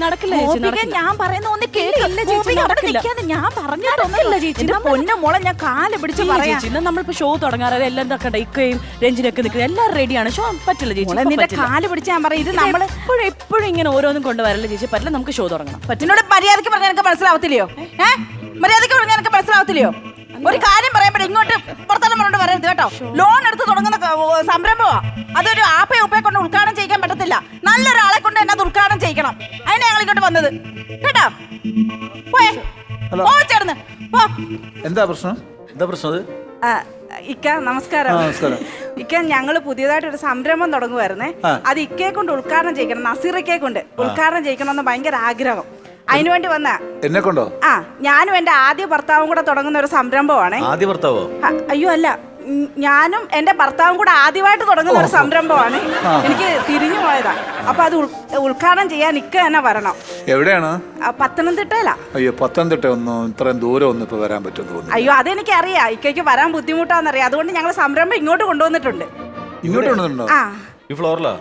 നടക്കില്ല ഞാൻ പറയുന്ന ഒന്ന് കേൾക്കില്ല. ഞാൻ പറഞ്ഞിട്ടില്ല ചേച്ചി. പൊന്നു മോളെ ഞാൻ കാല് പിടിച്ച് പറയാം. നമ്മളിപ്പോ ഷോ തുടങ്ങാറ് എല്ലാം എന്താക്കട്ടെ ഇക്കയും രഞ്ജിനൊക്കെ നിൽക്കുന്നത് എല്ലാവരും റെഡിയാണ്. ഷോ പറ്റില്ല ചേച്ചി. നിന്റെ കാല് പിടിച്ച് ഞാൻ പറയും. ഇത് നമ്മൾ എപ്പോഴും ഇങ്ങനെ ഓരോന്നും കൊണ്ടുവരല്ലേ ചേച്ചി. പറ്റില്ല, നമുക്ക് ഷോ തുടങ്ങണം. പറ്റിനോട് മര്യാദക്ക് പറഞ്ഞാൽ എനിക്ക് മനസ്സിലാവത്തില്ലയോ? മര്യാദക്ക് പറഞ്ഞാൽ എനിക്ക് മനസ്സിലാവത്തില്ലയോ? ഒരു കാര്യം പറയുമ്പോഴേ ഇങ്ങോട്ട് പുറത്തെല്ലാം പറഞ്ഞോണ്ട് വരരുത് കേട്ടോ. ലോൺ എടുത്ത് തുടങ്ങുന്ന സംരംഭമാ. അതൊരു ആപ്പയെ ഉപ്പയെ കൊണ്ട് ഉദ്ഘാടനം ചെയ്യിക്കാൻ പറ്റത്തില്ല. നല്ലൊരാളെ കൊണ്ട് തന്നെ അത് ഉദ്ഘാടനം ചെയ്യിക്കണം. അതിനെ ഞങ്ങൾ ഇങ്ങോട്ട് വന്നത് കേട്ടോ. പോയേ ഓ ചേർന്ന് പോ. എന്താ പ്രശ്നം? ഇക്ക നമസ്കാരം. ഇക്ക ഞങ്ങള് പുതിയതായിട്ട് ഒരു സംരംഭം തുടങ്ങുമായിരുന്നേ. അത് ഇക്കയെ കൊണ്ട് ഉദ്ഘാടനം ചെയ്യിക്കണം. നസീറക്കയെ കൊണ്ട് ഉദ്ഘാടനം ചെയ്യിക്കണം എന്ന് ഭയങ്കര ആഗ്രഹം. അതിനുവേണ്ടി വന്ന എന്നെ കൊണ്ടോ? ഞാനും എന്റെ ആദ്യ ഭർത്താവും കൂടെ തുടങ്ങുന്ന ഒരു സംരംഭമാണ്. ആദ്യ ഭർത്താവോ? അയ്യോ അല്ല, ഞാനും എന്റെ ഭർത്താവും കൂടെ ആദ്യമായിട്ട് തുടങ്ങുന്ന ഒരു സംരംഭമാണ്. എനിക്ക് തിരിഞ്ഞു പോയതാ. അപ്പൊ അത് ഉദ്ഘാടനം ചെയ്യാൻ ഇക്ക തന്നെ വരണം. എവിടെയാണ്? പത്തനംതിട്ടയിലാ. അയ്യോ, പത്തനംതിട്ട ഒന്നും ഇത്രയും ദൂരം ഒന്നും ഇപ്പൊ വരാൻ പറ്റുമെന്ന്. അയ്യോ അതെനിക്ക് അറിയാം. ഇക്കയ്ക്ക് വരാൻ ബുദ്ധിമുട്ടാന്നറിയാം. അതുകൊണ്ട് ഞങ്ങൾ സംരംഭം ഇങ്ങോട്ട് കൊണ്ടുവന്നിട്ടുണ്ട്. ഇങ്ങോട്ട് കൊണ്ടുവന്നിട്ടുണ്ടോ? ഈ ഫ്ലോറിലാ?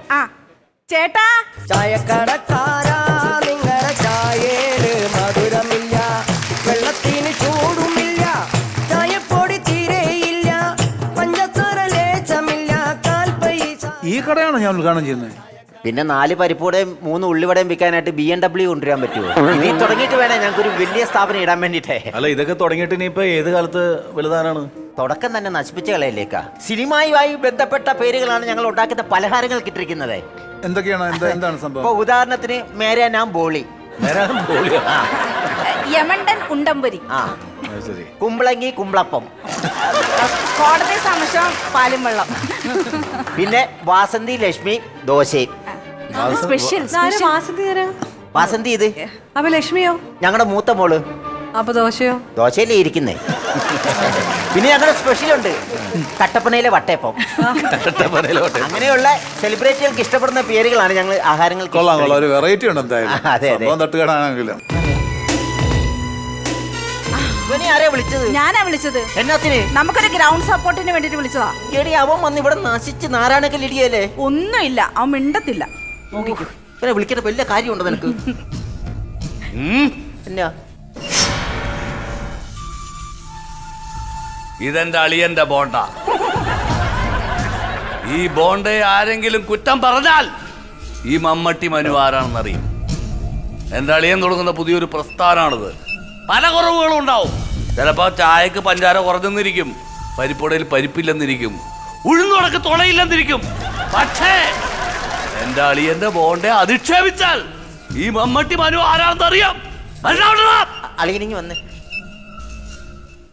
ചേട്ടാ ചായക്കടക്കാരാ നിങ്ങളുടെ ചായേല് മധുരമില്ല, വെള്ളത്തിന് ചൂടുമില്ല, ചായപ്പൊടി തീരെയില്ല, പഞ്ചസാര ലേശമില്ല, കാൽപൈസ. ഈ കടയാണോ ഞാൻ ഉദ്ഘാടനം ചെയ്യുന്നത്? പിന്നെ 4 പരിപ്പൂടെയും 3 ഉള്ളിവടയും വിൽക്കാനായിട്ട് BMW കൊണ്ടുവരാൻ പറ്റുമോ? ഇത് തുടങ്ങിയിട്ട് വേണേ ഞങ്ങൾക്ക് ഒരു വലിയ സ്ഥാപനം ഇടാൻ വേണ്ടിട്ടേ. അല്ല, ഇതൊക്കെ തുടങ്ങിയിട്ട് ഇനിയിപ്പോ ഏത് കാലത്ത് വലുതാനാണ്? തുടക്കം തന്നെ നശിപ്പിച്ച കളയിലേക്കാ. സിനിമയുമായി ബന്ധപ്പെട്ട പേരുകളാണ് ഞങ്ങൾ ഉണ്ടാക്കുന്ന പലഹാരങ്ങൾ കിട്ടിയിരിക്കുന്നത്. എന്തൊക്കെയാണ്? എന്താണ് സംഭവം? ഇപ്പൊ ഉദാഹരണത്തിന് മേരാ നാം ബോളി, യമണ്ടൻ ഉണ്ടംപൊരി, കുമ്പളങ്ങി കുമ്പളപ്പം, കോടതി സമശം പാലും വെള്ളം, പിന്നെ വാസന്തി ലക്ഷ്മി ദോശയും. സ്പെഷ്യൽ വാസന്തി ഇത്. അപ്പൊ ലക്ഷ്മിയോ? ഞങ്ങളുടെ മൂത്ത മോള്. അപ്പൊ ദോശയോ? ദോശയിലേ ഇരിക്കുന്നേ. പിന്നെ ഞങ്ങളുടെ സ്പെഷ്യൽ ഉണ്ട്, കട്ടപ്പനയിലെ വട്ടയപ്പം. അങ്ങനെയുള്ള സെലിബ്രിറ്റികൾക്ക് ഇഷ്ടപ്പെടുന്ന പേരുകളാണ് ഞങ്ങൾ ആഹാരങ്ങൾ. ഒരു വെറൈറ്റി ഉണ്ട് എന്തായാലും. തട്ടുകടാണെങ്കിലും. ആരെയാ വിളിച്ചത്? ഞാനാ വിളിച്ചത്. എന്നാത്തിന്? നമുക്കൊരു ഗ്രൗണ്ട് സപ്പോർട്ടിന് വേണ്ടിട്ട് വിളിച്ചതാ. എടി, അവൻ വന്ന് ഇവിടെ നശിച്ച് നാരായണക്കൽ ഇടിയല്ലേ. ഒന്നുമില്ല, അവൻ മിണ്ടത്തില്ല. പിന്നെ വിളിക്കേണ്ട വലിയ കാര്യമുണ്ടോ നിനക്ക്? എന്നാ ഇതെന്റെ അളിയന്റെ ബോണ്ട. ഈ ബോണ്ടയെ ആരെങ്കിലും കുറ്റം പറഞ്ഞാൽ ഈ മമ്മട്ടി മനു ആരാണെന്നറിയും. എന്റെ അളിയൻ തുടങ്ങുന്ന പുതിയൊരു പ്രസ്ഥാനമാണിത്. പല കുറവുകളും ഉണ്ടാവും. ചിലപ്പോ ചായക്ക് പഞ്ചാര കുറഞ്ഞെന്നിരിക്കും, പരിപ്പുടയിൽ പരിപ്പില്ലെന്നിരിക്കും, ഉഴുന്നുടക്ക് തുണയില്ലെന്നിരിക്കും. പക്ഷേ എന്റെ അളിയന്റെ ബോണ്ടയെ അധിക്ഷേപിച്ചാൽ ഈ മമ്മട്ടി മനു ആരാണെന്നറിയാം. അളിയനിങ്ങി വന്നേ.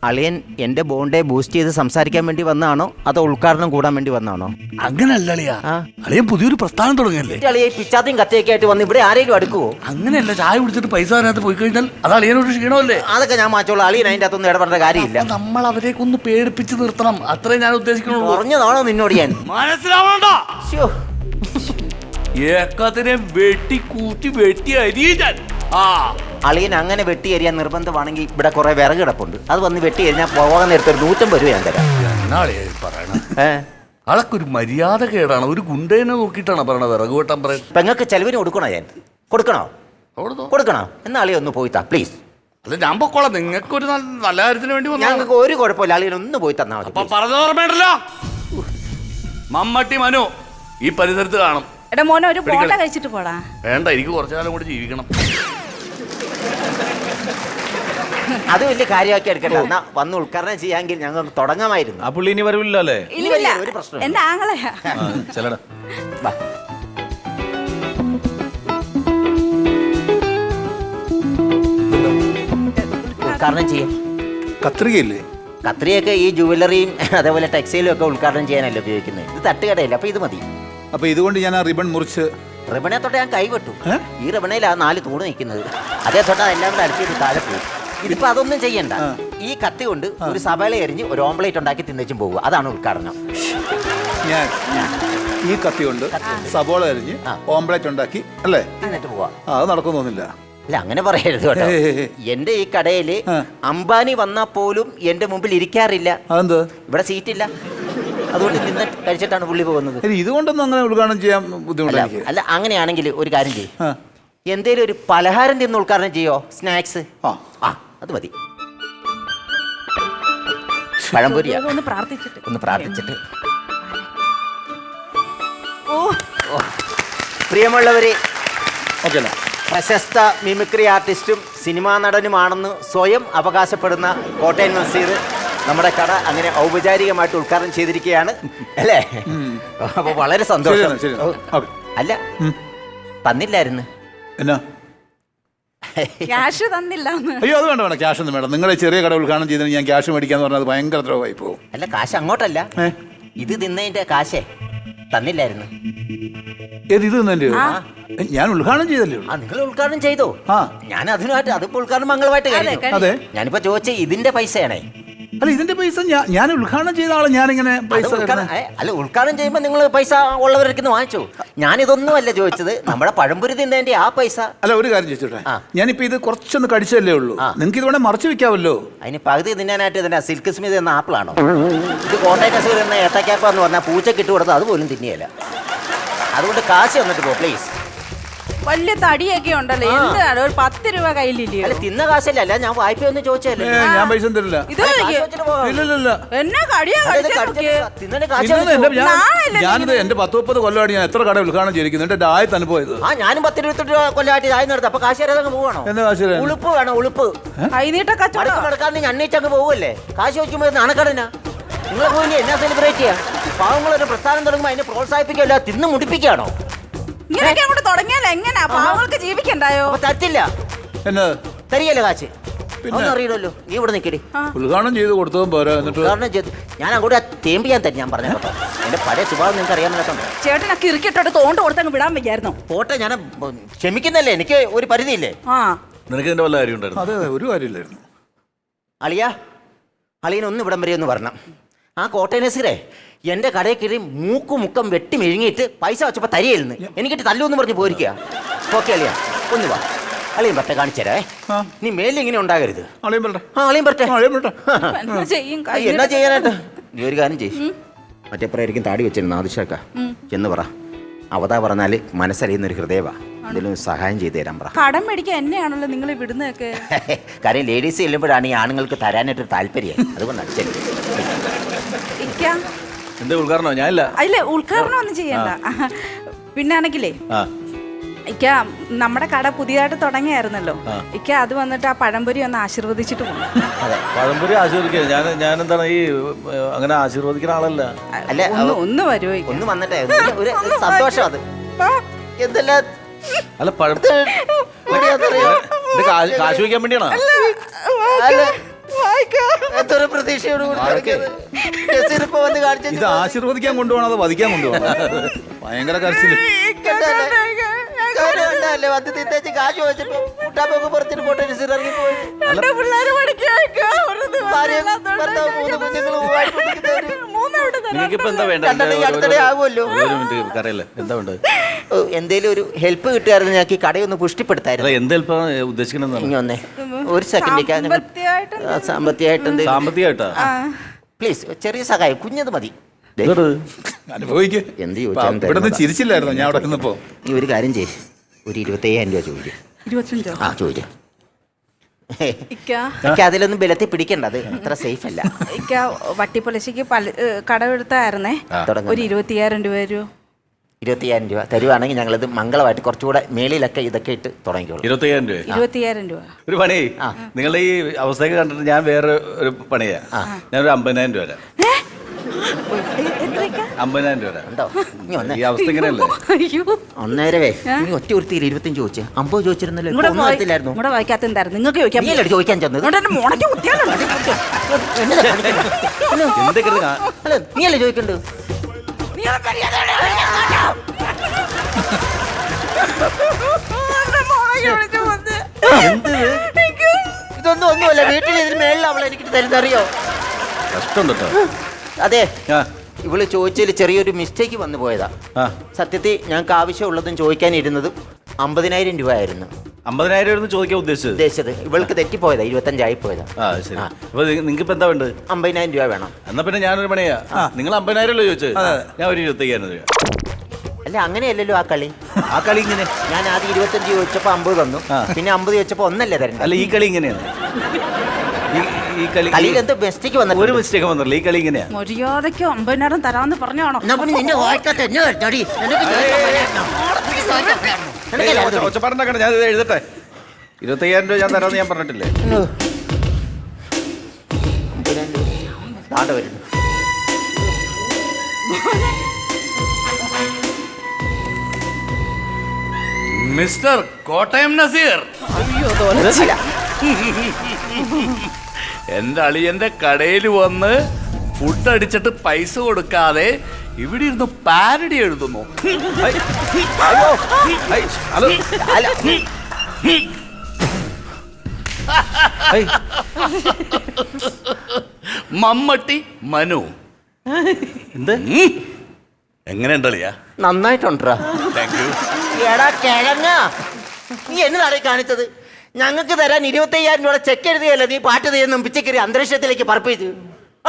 അളിയൻ എന്റെ ബോണ്ടയെ ബൂസ്റ്റ് ചെയ്ത് സംസാരിക്കാൻ വേണ്ടി വന്നാണോ അതോ ഉദ്ഘാടനം കൂടാൻ വേണ്ടി വന്നാണോ? അങ്ങനല്ല അളിയാ, അളിയൻ പുതിയൊരു പ്രസ്ഥാനം തുടങ്ങല്ലേ. അളിയെ പിച്ചാത്തിയും കത്തിയൊക്കെ ആയിട്ട് വന്ന് ഇവിടെ ആരെങ്കിലും അടുക്കുവോ? അങ്ങനെയല്ല, ചായ കുടിച്ചിട്ട് പൈസ അതിനകത്ത് പോയി കഴിഞ്ഞാൽ അത് അളിയനോട് ക്ഷീണമല്ലേ. അതൊക്കെ ഞാൻ മാറ്റോളൂ. അളിയൻ അതിന്റെ അകത്തൊന്നും ഇടപെടേണ്ട കാര്യമില്ല. നമ്മൾ അവരെയൊക്കെ ഒന്ന് പേടിപ്പിച്ച് നിർത്തണം, അത്രേ ഞാൻ ഉദ്ദേശിക്കുന്നുള്ളൂ. പറഞ്ഞതാണോ നിന്നോട് ഞാൻ? മനസ്സിലാവണോ? ഏക്കത്തിനെ വെട്ടി കൂട്ടി വെട്ടി അരിയാൻ. അളിയൻ അങ്ങനെ വെട്ടി എറിയാൻ നിർബന്ധമാണെങ്കിൽ ഇവിടെ കുറെ വിറക് കിടപ്പുണ്ട്, അത് വന്ന് വെട്ടി എറിഞ്ഞാൽ പോകാൻ നേരത്തെ ഒരു 150 രൂപ ഞാൻ തരാം. അതൊക്കെ ഒരു മര്യാദ കേടാണ്. ഒരു ഗുണ്ടേനെ നോക്കിയിട്ടാണ് പറയണത് വിറക് വെട്ടാൻ പറയുന്നത്. പെങ്ങൾക്ക് ചെലവിന് കൊടുക്കണോ? ഞാൻ കൊടുക്കണോ? എന്നാ അളിയ ഒന്ന് പോയിത്താ പ്ലീസ്. അല്ല, ഞാൻ പൊക്കോളാം. നിങ്ങൾക്ക് ഒരു നല്ല കാര്യത്തിന് വേണ്ടി ഞങ്ങൾക്ക് ഒരു കുഴപ്പമില്ല. അളിയൻ ഒന്ന് പോയി തന്നാ മതി. പറഞ്ഞു ഓർമ്മയുണ്ടല്ലോ, മമ്മട്ടി മനു ഈ പരിസരത്ത് കാണും. എടാ മോനെ, ഒരു ബോണ്ട കഴിച്ചിട്ട് പോടാ. വേണ്ട, എനിക്ക് കുറച്ചു കാലം കൂടി ജീവിക്കണം. അത് വലിയ കാര്യമാക്കി എടുക്കട്ടെ. എന്നാ വന്ന് ഉദ്ഘാടനം ചെയ്യാമെങ്കിൽ ഞങ്ങൾക്ക് തുടങ്ങാമായിരുന്നു. ആ പുള്ളി ഇനി വരവില്ലല്ലോ അല്ലേ? ഇല്ല, ഒരു പ്രശ്നം. എന്റെ ആങ്ങളെയാ. ചെല്ലടാ. ഉദ്ഘാടനം ചെയ്യാം. കത്രികയില്ലേ? കത്രിയൊക്കെ ഈ ജുവലറിയും അതേപോലെ ടെക്സ്റ്റൈലും ഒക്കെ ഉദ്ഘാടനം ചെയ്യാനല്ലേ ഉപയോഗിക്കുന്നത്. ഇത് തട്ടുകടയില്ല, അപ്പൊ ഇത് മതി. അപ്പൊ ഇതുകൊണ്ട് ഞാൻ ആ റിബൺ മുറിച്ച് റിബണെ തൊട്ട് ഞാൻ കൈവിട്ടു. ഈ റിബണയിലാ 4 തൂണ് നിൽക്കുന്നത്. അതേ തൊട്ട് എല്ലാം കൂടെ അടിച്ചിട്ട് താഴെ പോയി. ഇതിപ്പോ അതൊന്നും ചെയ്യണ്ട. ഈ കത്തി കൊണ്ട് ഒരു സവാള എറിഞ്ഞ് ഒരു ഓംപ്ലേറ്റ് ഉണ്ടാക്കി തിന്നച്ചും പോവുക. അതാണ് ഉദ്ഘാടനം. ഞാൻ ഈ കത്തി കൊണ്ട് സവാള എറിഞ്ഞ് ഓംപ്ലേറ്റ് ഉണ്ടാക്കി അല്ലേ തിന്നിട്ട് പോവാ. അത് നടക്കുന്നൊന്നുമില്ല. അല്ല, അങ്ങനെ പറയരുത് കേട്ടോ. എന്റെ ഈ കടയില് അംബാനി വന്നാൽ പോലും എന്റെ മുമ്പിൽ ഇരിക്കാറില്ല. അതെന്ത്? ഇവിടെ സീറ്റില്ല. അതുകൊണ്ട് നിന്ന് കഴിച്ചിട്ടാണ് പുള്ളി പോകുന്നത്. ഇനി ഇതുകൊണ്ടൊന്നും അങ്ങനെ ഉദ്ഘാടനം ചെയ്യാൻ അല്ല ബുദ്ധിമുട്ടായിരിക്കും. അല്ല അങ്ങനെയാണെങ്കിൽ ഒരു കാര്യം ചെയ്യും, ആ. എന്തേലും ഒരു പലഹാരം തിന്ന് ഉദ്ഘാടനം ചെയ്യോ? സ്നാക്സ്. ആ. ആ അത് മതി. പഴംപൊരിയാ. ഒന്ന് പ്രാർത്ഥിച്ചിട്ട് ഒന്ന് പ്രാർത്ഥിച്ചിട്ട്. ഓ ഓ. പ്രിയമുള്ളവരെ, ഓക്കെ അല്ലേ? പ്രശസ്ത മിമിക്രി ആർട്ടിസ്റ്റും സിനിമാ നടനുമാണെന്ന് സ്വയം അവകാശപ്പെടുന്ന കോട്ടയം നസീർ നമ്മുടെ കട അങ്ങനെ ഔപചാരികമായിട്ട് ഉദ്ഘാടനം ചെയ്തിരിക്കുകയാണ് അല്ലേ? അപ്പൊ വളരെ സന്തോഷം. ശരിയാണ്, ശരിയാണ്. ഓക്കെ. അല്ല തന്നില്ലായിരുന്നു. എന്നാ? ക്യാഷ് തന്നില്ല അയ്യോ അത് വേണ്ട വേണ്ട, ക്യാഷ് ഒന്നും വേണ്ട. നിങ്ങളെ ചെറിയ കട ഉദ്ഘാടനം ചെയ്തതിന് ഞാൻ ക്യാഷ് മേടിക്കാന്ന് പറഞ്ഞാൽ അത് ഭയങ്കര ദ്രോഹമായി പോകും. അല്ല കാശ് അങ്ങോട്ടല്ല, ഏ? ഇത് തിന്നതിന്റെ കാശേ തന്നില്ലായിരുന്നു. ഏത് ഇത് തന്നെ? ഞാൻ ഉദ്ഘാടനം ചെയ്തല്ലേ ഉള്ളൂ. ആ നിങ്ങൾ ഉദ്ഘാടനം ചെയ്തോ? ആ. ഞാൻ അതിനുമായിട്ട് അതിപ്പോ ഉദ്ഘാടനം മംഗളമായിട്ട് കഴിഞ്ഞു. അതെ. ഞാനിപ്പോ ചോദിച്ച ഇതിന്റെ പൈസയാണേ. അല്ല ഇതിന്റെ പൈസ ഞാൻ ഉദ്ഘാടനം ചെയ്ത ആളെ ഞാനിങ്ങനെ പൈസ അല്ല ഉദ്ഘാടനം ചെയ്യുമ്പോ നിങ്ങൾ പൈസ ഉള്ളവർക്ക് വാങ്ങിച്ചു. ഞാനിതൊന്നും അല്ല ചോദിച്ചത്, നമ്മുടെ പഴംപൊരി തിന്നതിന്റെ ആ പൈസ. അല്ല ഒരു കാര്യം ചോദിച്ചോട്ടെ, ആ. ഞാനിപ്പോ ഇത് കുറച്ചൊന്ന് കടിച്ചല്ലേ ഉള്ളൂ. ആ. നിങ്ങൾക്ക് ഇത് വേണേ മറച്ചു വെക്കാവല്ലോ. അതിന് പകുതി തിന്നാനായിട്ട് ഇതിന്റെ സിൽക്ക് സ്മിത് എന്ന ആപ്പിളാണോ? ഇത് കോട്ടയം നസീർ എന്ന ഏത്തക്കാപ്പ എന്ന് പറഞ്ഞാൽ പൂച്ചക്ക് ഇട്ട് കൊടുത്താൽ അതുപോലും തിന്നിയല്ല. അതുകൊണ്ട് കാശ് വന്നിട്ട് പോ പ്ലീസ്. വലിയ തടിയൊക്കെ ഉണ്ടല്ലോ, എന്താണ് ഒരു 10 രൂപ കയ്യിലില്ലയോ? അല്ല തിന്ന കാശല്ല, അല്ല ഞാൻ വായ്പ ഒന്നും ചോദിച്ചല്ലേ. ഞാൻ പൈസ തരില്ല. ഇത് ഇല്ല എന്നാ കടിയാ തിന്നതിന്റെ കാശ് ഞാനിത് എന്റെ 10-30 കൊല്ലമായിട്ട് ഞാൻ എത്ര കട ഉദ്ഘാടനം ചെയ്തിരിക്കുന്നു. എന്റെ ആയ അനുഭവം. ആ ഞാനും 10-28 രൂപ കൊല്ലമായിട്ട് ചായ നടത്തും. അപ്പൊ കാശ് തരാതെ പോവാണോ? എന്താ കാശ് തരാൻ? ഉളുപ്പ് വേണം, ഉളുപ്പ്. കൈനീട്ട കച്ചവടം നടക്കാതെ അന്വേഷിച്ചങ്ങ് പോവല്ലേ? കാശ് ചോദിക്കുമ്പോ നാണക്കടനാ. നിങ്ങളെ പോയി എന്നാ സെലിബ്രേറ്റ് ചെയ്യാം? പാവങ്ങളൊരു പ്രസ്ഥാനം തുടങ്ങുമ്പോൾ അതിനെ പ്രോത്സാഹിപ്പിക്കല്ല, തിന്ന് മുടിപ്പിക്കുകയാണോ? ഇങ്ങനെയൊക്കെ അങ്ങോട്ട് തുടങ്ങിയാലോ എങ്ങനാ പാവങ്ങൾക്ക് ജീവിക്കണ്ടായോ? അപ്പൊ തരത്തില്ല, എന്നാ തരികയല്ലേ കാശ്? ഒന്നും അറിയില്ലല്ലോ. നീ ഇവിടെ നിൽക്കടി. ഉദ്ഘാടനം ചെയ്ത് കൊടുത്തതും പോരാ. എന്നിട്ട് ഉദ്ഘാടനം ചെയ്ത് ഞാൻ അങ്ങോട്ട് തേമ്പ് ചെയ്യാൻ തരും. ഞാൻ പറഞ്ഞു കേട്ടോ, എന്റെ പഴയ സ്വഭാവം നിങ്ങൾക്ക് അറിയാൻ പറ്റുന്നുണ്ട്. ചേട്ടനൊക്കെ ഇറുക്കിട്ടോട്ട് തോണ്ട് കൊടുത്തങ്ങ് വിടാൻ വയ്യായിരുന്നു. പോട്ടെ, ഞാൻ ക്ഷമിക്കുന്നല്ലേ, എനിക്ക് ഒരു പരിധിയില്ലേ. ആ നിനക്ക് ഇതിന്റെ വല്ല കാര്യം ഉണ്ടായിരുന്നു? അതെ അതെ ഒരു കാര്യമില്ലായിരുന്നു. അളിയാ, അളിയനൊന്ന് ഇവിടം വരെ ഒന്ന് വരണം. ആ കോട്ടയം നസീറേ എന്റെ കടയിൽ കയറി മുക്കം വെട്ടി മെഴുങ്ങിയിട്ട് പൈസ വെച്ചപ്പോ തരികയായിരുന്നു. എനിക്കിട്ട് തല്ലൂന്ന് പറഞ്ഞ് പോയിരിക്കുക. ഓക്കെ അളിയാ, ഒന്ന് വാ. അളിയും പറ്റ കാണിച്ചേരേ. നീ മേലിൽ ഇങ്ങനെ ഉണ്ടാകരുത്. അളിയും പറട്ടെ. ആ അളിയും പറ്റേ. എന്നാ ചെയ്യും എന്നാ ചെയ്യാനായിട്ട് നീ ഒരു കാര്യം ചെയ്യും. മറ്റേപ്പുറമായിരിക്കും താടി വെച്ചിരുന്നു ആദിശാക്ക എന്ന് പറ. അവതാ പറഞ്ഞാല് മനസ്സറിയുന്നൊരു ഹൃദയവാ. എന്തെങ്കിലും സഹായം ചെയ്തു തരാൻ പറ. കടം മേടിക്കാൻ എന്നെയാണല്ലോ നിങ്ങൾ വിടുന്നതൊക്കെ. കാര്യം ലേഡീസ് ചെല്ലുമ്പോഴാണ് ഈ ആണുങ്ങൾക്ക് തരാനായിട്ടൊരു താല്പര്യം. അതുകൊണ്ടാണ് ശരി. എന്റെ ഉദ്ഘാടനോ? ഞാനില്ല. അല്ല ഉദ്ഘാടനം ഒന്നും ചെയ്യണ്ട. പിന്നെ ആണെങ്കിലേ ആ ഇക്ക നമ്മുടെ കട പുതിയതായിട്ട് തുടങ്ങിയായിരുന്നല്ലോ. ഇക്ക അത് വന്നിട്ട് ആ പഴംപൊരി ഒന്ന് ആശീർവദിച്ചിട്ട് പോകും. പഴംപൊരി ആശീർവദിക്കുക. ഞാൻ എന്താണ് ഈ അങ്ങനെ ആശീർവദിക്കുന്ന ആളല്ല. അല്ല ഒന്ന് വരുമോ? ഒന്ന് വന്നിട്ടേ ഒരു സന്തോഷം. അത് എന്തെല്ലാം അല്ല പഴം കാശ് വയ്ക്കാൻ വേണ്ടിയാണോ? എന്തൊരു പ്രതീക്ഷയോട് വന്ന് കാണിച്ചു. ഇത് ആശീർവദിക്കാൻ കൊണ്ടുപോകണം അതോ വധിക്കാൻ കൊണ്ടുപോകണം? ഭയങ്കര കരച്ചില്. വന്ന് തിത്തേച്ച് കാശ് വെച്ചിട്ട് മുട്ടാപ്പൊക്കെ പുറത്തിട്ട് പോട്ടെ ഇറങ്ങി പോയി. നിങ്ങൾക്കിപ്പോ എന്താ വേണ്ടത്? ആകുമല്ലോ. ഒരു മിനിറ്റ് അറിയില്ല എന്താ വേണ്ടത്? എന്തേലും ഒരു ഹെൽപ്പ് കിട്ടുമായിരുന്നു. ഞങ്ങൾക്ക് ഈ കടയൊന്ന് പുഷ്ടിപ്പെടുത്തായിരുന്നു. എന്ത് ഹെൽപ്പാണ് ഉദ്ദേശിക്കണെന്നാണ്? ഇനി ഒന്നേ ഒരു സെക്കൻഡിലേക്ക് സാമ്പത്തികമായിട്ട് സാമ്പത്തികമായിട്ടാ? പ്ലീസ് ചെറിയ സഹായം, കുഞ്ഞത് മതി. അനുഭവിക്ക്. എന്ത് ഇവിടെ നിന്ന് ചിരിച്ചില്ലായിരുന്നു ഞാൻ അവിടെ നിന്നപ്പോ. നീ ഒരു കാര്യം ചെയ്യ്, ഒരു 25,000 രൂപ ചോദിക്കും. 25? ആ ചോദിക്കും. അതിലൊന്നും ബലത്തിൽ പിടിക്കണ്ടത്, അത്ര സേഫ് അല്ല. ഇക്ക വട്ടിപ്പലിശക്ക് കടമെടുത്തായിരുന്നേ. ഒരു 25,000 രൂപ വരൂ. 25,000 രൂപ തരുവാണെങ്കിൽ ഞങ്ങളിത് മംഗളമായിട്ട് കുറച്ചുകൂടെ മേളിലൊക്കെ ഇതൊക്കെ ഇട്ട് തുടങ്ങിക്കോളൂ. 25,000 രൂപ? 25,000 രൂപ. ഒരു പണി, നിങ്ങളുടെ ഈ അവസ്ഥയൊക്കെ കണ്ടിട്ട് ഞാൻ വേറെ ഒരു പണിയാ. ഞാനൊരു 50,000 രൂപ തരാം. 50,000 രൂപ ഉണ്ടോ? ഈ അവസ്ഥ ഇങ്ങനെയല്ലേ? ഒന്നേരവേ നീ ഒറ്റ ഒരുത്തിയിൽ 25 ചോദിച്ചു. 50 ചോദിച്ചിരുന്നല്ലോ. ഇവിടെ വായിക്കാത്തുണ്ടായിരുന്നു. നിങ്ങൾക്ക് ചോദിക്കാൻ ചെന്നത് നീയല്ലേ ചോദിക്കണ്ടു. ഇതൊന്നും ഒന്നുമല്ല. വീട്ടിൽ ഇതിന് മേളിൽ അവളെ എനിക്ക് തരുന്നറിയോ? കഷ്ടം കേട്ടോ. അതെ, ഇവള് ചോദിച്ചതിൽ ചെറിയൊരു മിസ്റ്റേക്ക് വന്നു പോയതാ. സത്യത്തിൽ ഞങ്ങൾക്ക് ആവശ്യമുള്ളതും ചോദിക്കാനിരുന്നതും 50,000 രൂപ ആയിരുന്നു. 50,000 ചോദിക്കാൻ ഉദ്ദേശിച്ചത്. ഉദ്ദേശിച്ചത് ഇവൾക്ക് തെറ്റിപ്പോയതാ, 25 പോയതാ. ആ ശരി. അപ്പൊ നിങ്ങൾക്ക് ഇപ്പൊ എന്താ വേണ്ടത്? 50,000 രൂപ വേണം. എന്നാ പിന്നെ ഞാനൊരു പണിയാ. നിങ്ങൾ 50,000 ചോദിച്ചത്, ഞാൻ ഒരു 25,000 രൂപ. അല്ല അങ്ങനെയല്ലല്ലോ ആ കളി. ആ കളി ഇങ്ങനെ ഞാൻ ആദ്യം 25 ചോദിച്ചപ്പോ 50 തന്നു, പിന്നെ 50 ചോദിച്ചപ്പോ 1 അല്ലേ തരണ്ട. അല്ല, ഈ കളി ഇങ്ങനെയാണ്. ഈ കളി കളിയിൽ എന്തോ മിസ്റ്റേക്ക് വന്നു. ഒരു മിസ്റ്റേക്ക് വന്നില്ല. ഈ കളി ഇങ്ങനെയാ. മര്യാദയ്ക്ക് 50,000 തരാന്ന് പറഞ്ഞാണോ? നിന്റെ വായിക്കാത്ത എന്നെ തടി. ഒച്ചപ്പാടുണ്ടാക്കണ്ട, ഞാൻ ഇത് എഴുതട്ടെ. 25,000 രൂപ ഞാൻ തരാമെന്ന് ഞാൻ പറഞ്ഞിട്ടില്ലേ? താണ്ട വരുന്നു. മിസ്റ്റർ കോട്ടയം നസീർ, എന്റെ അളിയന്റെ കടയിൽ വന്ന് ഫുഡ് അടിച്ചിട്ട് പൈസ കൊടുക്കാതെ ഇവിടെ ഇരുന്ന് പാരഡി എഴുതുന്നു. ഹലോ, അല്ല, മമ്മട്ടി മനു. എന്ത്? എങ്ങനെയുണ്ട് അളിയാ? നന്നായിട്ടുണ്ടാ. Thank you. എടാ കിഴങ്ങ, നീ എന്നതാണ് കാണിച്ചത്? ഞങ്ങൾക്ക് തരാൻ 25,000 രൂപ ചെക്ക് എഴുതിയല്ല നീ പാട്ട് ചെയ്യുന്ന പിച്ചക്കറി അന്തരീക്ഷത്തിലേക്ക് പറപ്പിച്ച്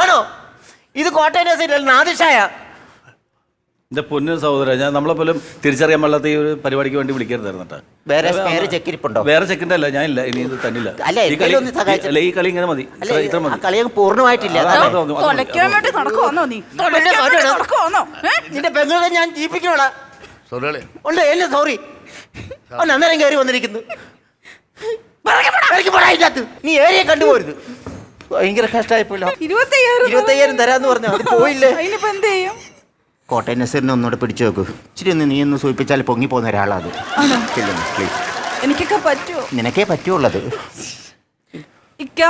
ആണോ? ഇത് കോട്ടയം നസീർ നാദിഷായ. എന്റെ പൊന്നു സഹോദര, ഞാൻ നമ്മളെ പോലും തിരിച്ചറിയാൻ പാടില്ലാത്ത ഈ ഒരു പരിപാടിക്ക് വേണ്ടി വിളിക്കരുതായിരുന്നു. വേറെ ചെക്കിരിപ്പുണ്ടോ? വേറെ ചെക്കിന്റെ അല്ല, ഞാൻ ഇല്ല, ഇനി ഇത് തന്നില്ല. അല്ല, ഈ കളി ഒന്ന് സഹായിച്ചു. അല്ല, ഈ കളി ഇങ്ങനെ മതി. ഇത്ര ആ മതി. കളി പൂർണ്ണമായിട്ടില്ല. തൊലയ്ക്കാൻ വേണ്ടി നടക്കുവാന്നോ നീ? തൊലയ്ക്കാൻ വേണ്ടി നടക്കുവാന്നോ? നിന്റെ പെങ്ങളെ ഞാൻ ജീവിപ്പിക്കണോടാ. സോറി അളിയാ. ഉണ്ട് എല്ലാം സോറി. അന്നേരം കയറി വന്നിരിക്കുന്നു. നീ ഏരിയ കണ്ടുപോരുത്. ഭയങ്കര കഷ്ടമായിപ്പോയില്ല. 25,000 തരാന്ന് പറഞ്ഞു, അത് പോയില്ലേ? അതിനിപ്പോ എന്ത് ചെയ്യും? കോട്ടയം നസീറിനെ ഒന്നുകൂടെ പിടിച്ചു നോക്കൂ. ഇച്ചിരി ഒന്ന് നീ ഒന്ന് സൂചിപ്പിച്ചാൽ പൊങ്ങി പോകുന്ന ഒരാളാത്. പ്ലീസ്, എനിക്കൊക്കെ പറ്റുമോ? നിനക്കേ പറ്റുള്ളത്. ഇക്ക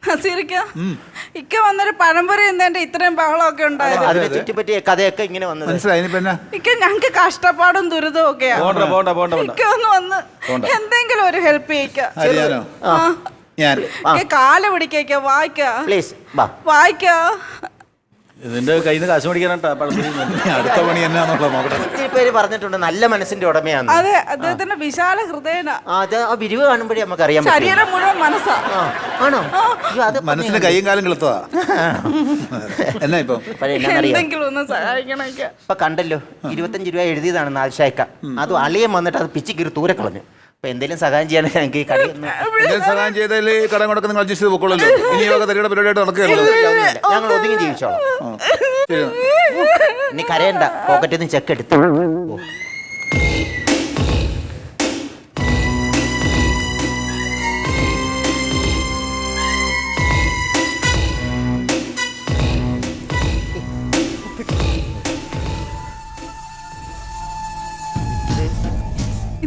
നസീറിക്ക, ഇക്ക വന്നൊരു പഴംപൊരി എന്നതിന്റെ ഇത്രയും ബഹളമൊക്കെ ഉണ്ടായത്. അതിനെ ചുറ്റിപ്പറ്റിയ കഥയൊക്കെ ഇങ്ങനെ വന്നത് മനസ്സിലായി. പിന്നെ ഇക്ക ഞങ്ങക്ക് കഷ്ടപ്പാടും ദുരിതവും ഒക്കെയാ. പോണ്ട. ഇക്ക ഒന്ന് വന്ന് എന്തെങ്കിലും ഒരു ഹെൽപ്പ് ചെയ്യിക്ക. അറിയാനോ ഞാൻ കാല് പിടിക്ക, വായിക്ക പ്ലീസ് വാ. വായിക്ക. ഇതിന്റെ കയ്യിൽ നിന്ന് കാശ് മേടിക്കാനാട്ടാ പഴംപൊരി. അടുത്ത പണി എന്നാന്നുള്ളത് നോക്കട്ടെ. ഒത്തിരി പേര് പറഞ്ഞിട്ടുണ്ട് നല്ല മനസ്സിന്റെ ഉടമയാണ്. അതെ, അദ്ദേഹത്തിന്റെ വിശാല ഹൃദയന. അത് ആ വിരിവ് കാണുമ്പോഴേ നമുക്ക് അറിയാൻ ശരീരം മുഴുവൻ മനസ്സാ. ആണോ? അയ്യോ, അത് മനസ്സിന് കൈയും കാലും കിളത്തതാ. എന്നാ ഇപ്പൊ എന്തെങ്കിലും ഒന്ന് സഹായിക്കണം ഇക്ക. ഇപ്പൊ കണ്ടല്ലോ, 25 രൂപ എഴുതിയതാണ് നാദിഷായ്ക്ക. അത് അളിയൻ വന്നിട്ട് അത് പിച്ചിക്കീറി ദൂരെ കളഞ്ഞു. അപ്പൊ എന്തെങ്കിലും സഹായം ചെയ്യാൻ ഞങ്ങൾക്ക് ഈ കടയിൽ എന്തെങ്കിലും സഹായം ചെയ്താൽ കടം കൊടുക്കാൻ നിങ്ങൾ അഡ്ജസ്റ്റ് ചെയ്ത് പൊക്കോളല്ലോ. ഇനി യോഗ തരിയുടെ പരിപാടിയായിട്ട് നടക്കുകയല്ലോ. ഞങ്ങൾ ഒതുങ്ങി ജീവിച്ചോളാം. നീ കരയണ്ട, പോക്കറ്റിൽ നിന്ന് ചെക്ക് എടുത്തു.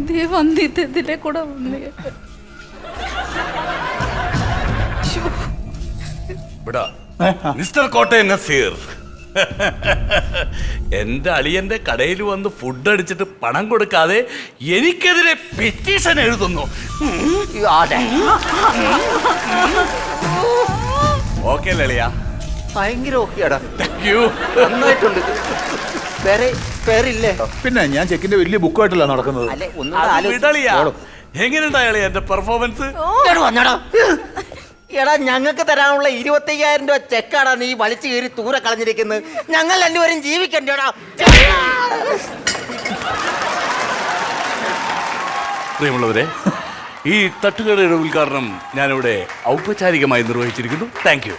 ഇതേ വന്നിത്തതിലെ കൂടെ വന്നു. മിസ്റ്റർ കോട്ടയം നസീർ, എന്റെ അളിയന്റെ കടയിൽ വന്ന് ഫുഡ് അടിച്ചിട്ട് പണം കൊടുക്കാതെ എനിക്കെതിരെ പെറ്റീഷൻ എഴുതുന്നു. ഓക്കെ അളിയാ? ഭയങ്കര ഓക്കെയാടാ. Thank you. നന്നായിട്ടുണ്ട്. പേരില്ലേ? പിന്നെ ഞാൻ ചെക്കിന്റെ വലിയ ബുക്കുമായിട്ടല്ല നടക്കുന്നത്. അല്ലെ എങ്ങനെയുണ്ടായാലേ എന്റെ പെർഫോമൻസ്? എടാ, ഞങ്ങൾക്ക് തരാനുള്ള 25,000 രൂപ ചെക്കാടാ നീ വലിച്ചു കയറി ദൂരെ കളഞ്ഞിരിക്കുന്നത്. ഞങ്ങൾ രണ്ടുപേരും ജീവിക്കണ്ടേടാ. പ്രിയമുള്ളവരെ, ഈ തട്ടുകടയുടെ ഉദ്ഘാടനം ഞാനിവിടെ ഔപചാരികമായി നിർവഹിച്ചിരിക്കുന്നു. Thank you.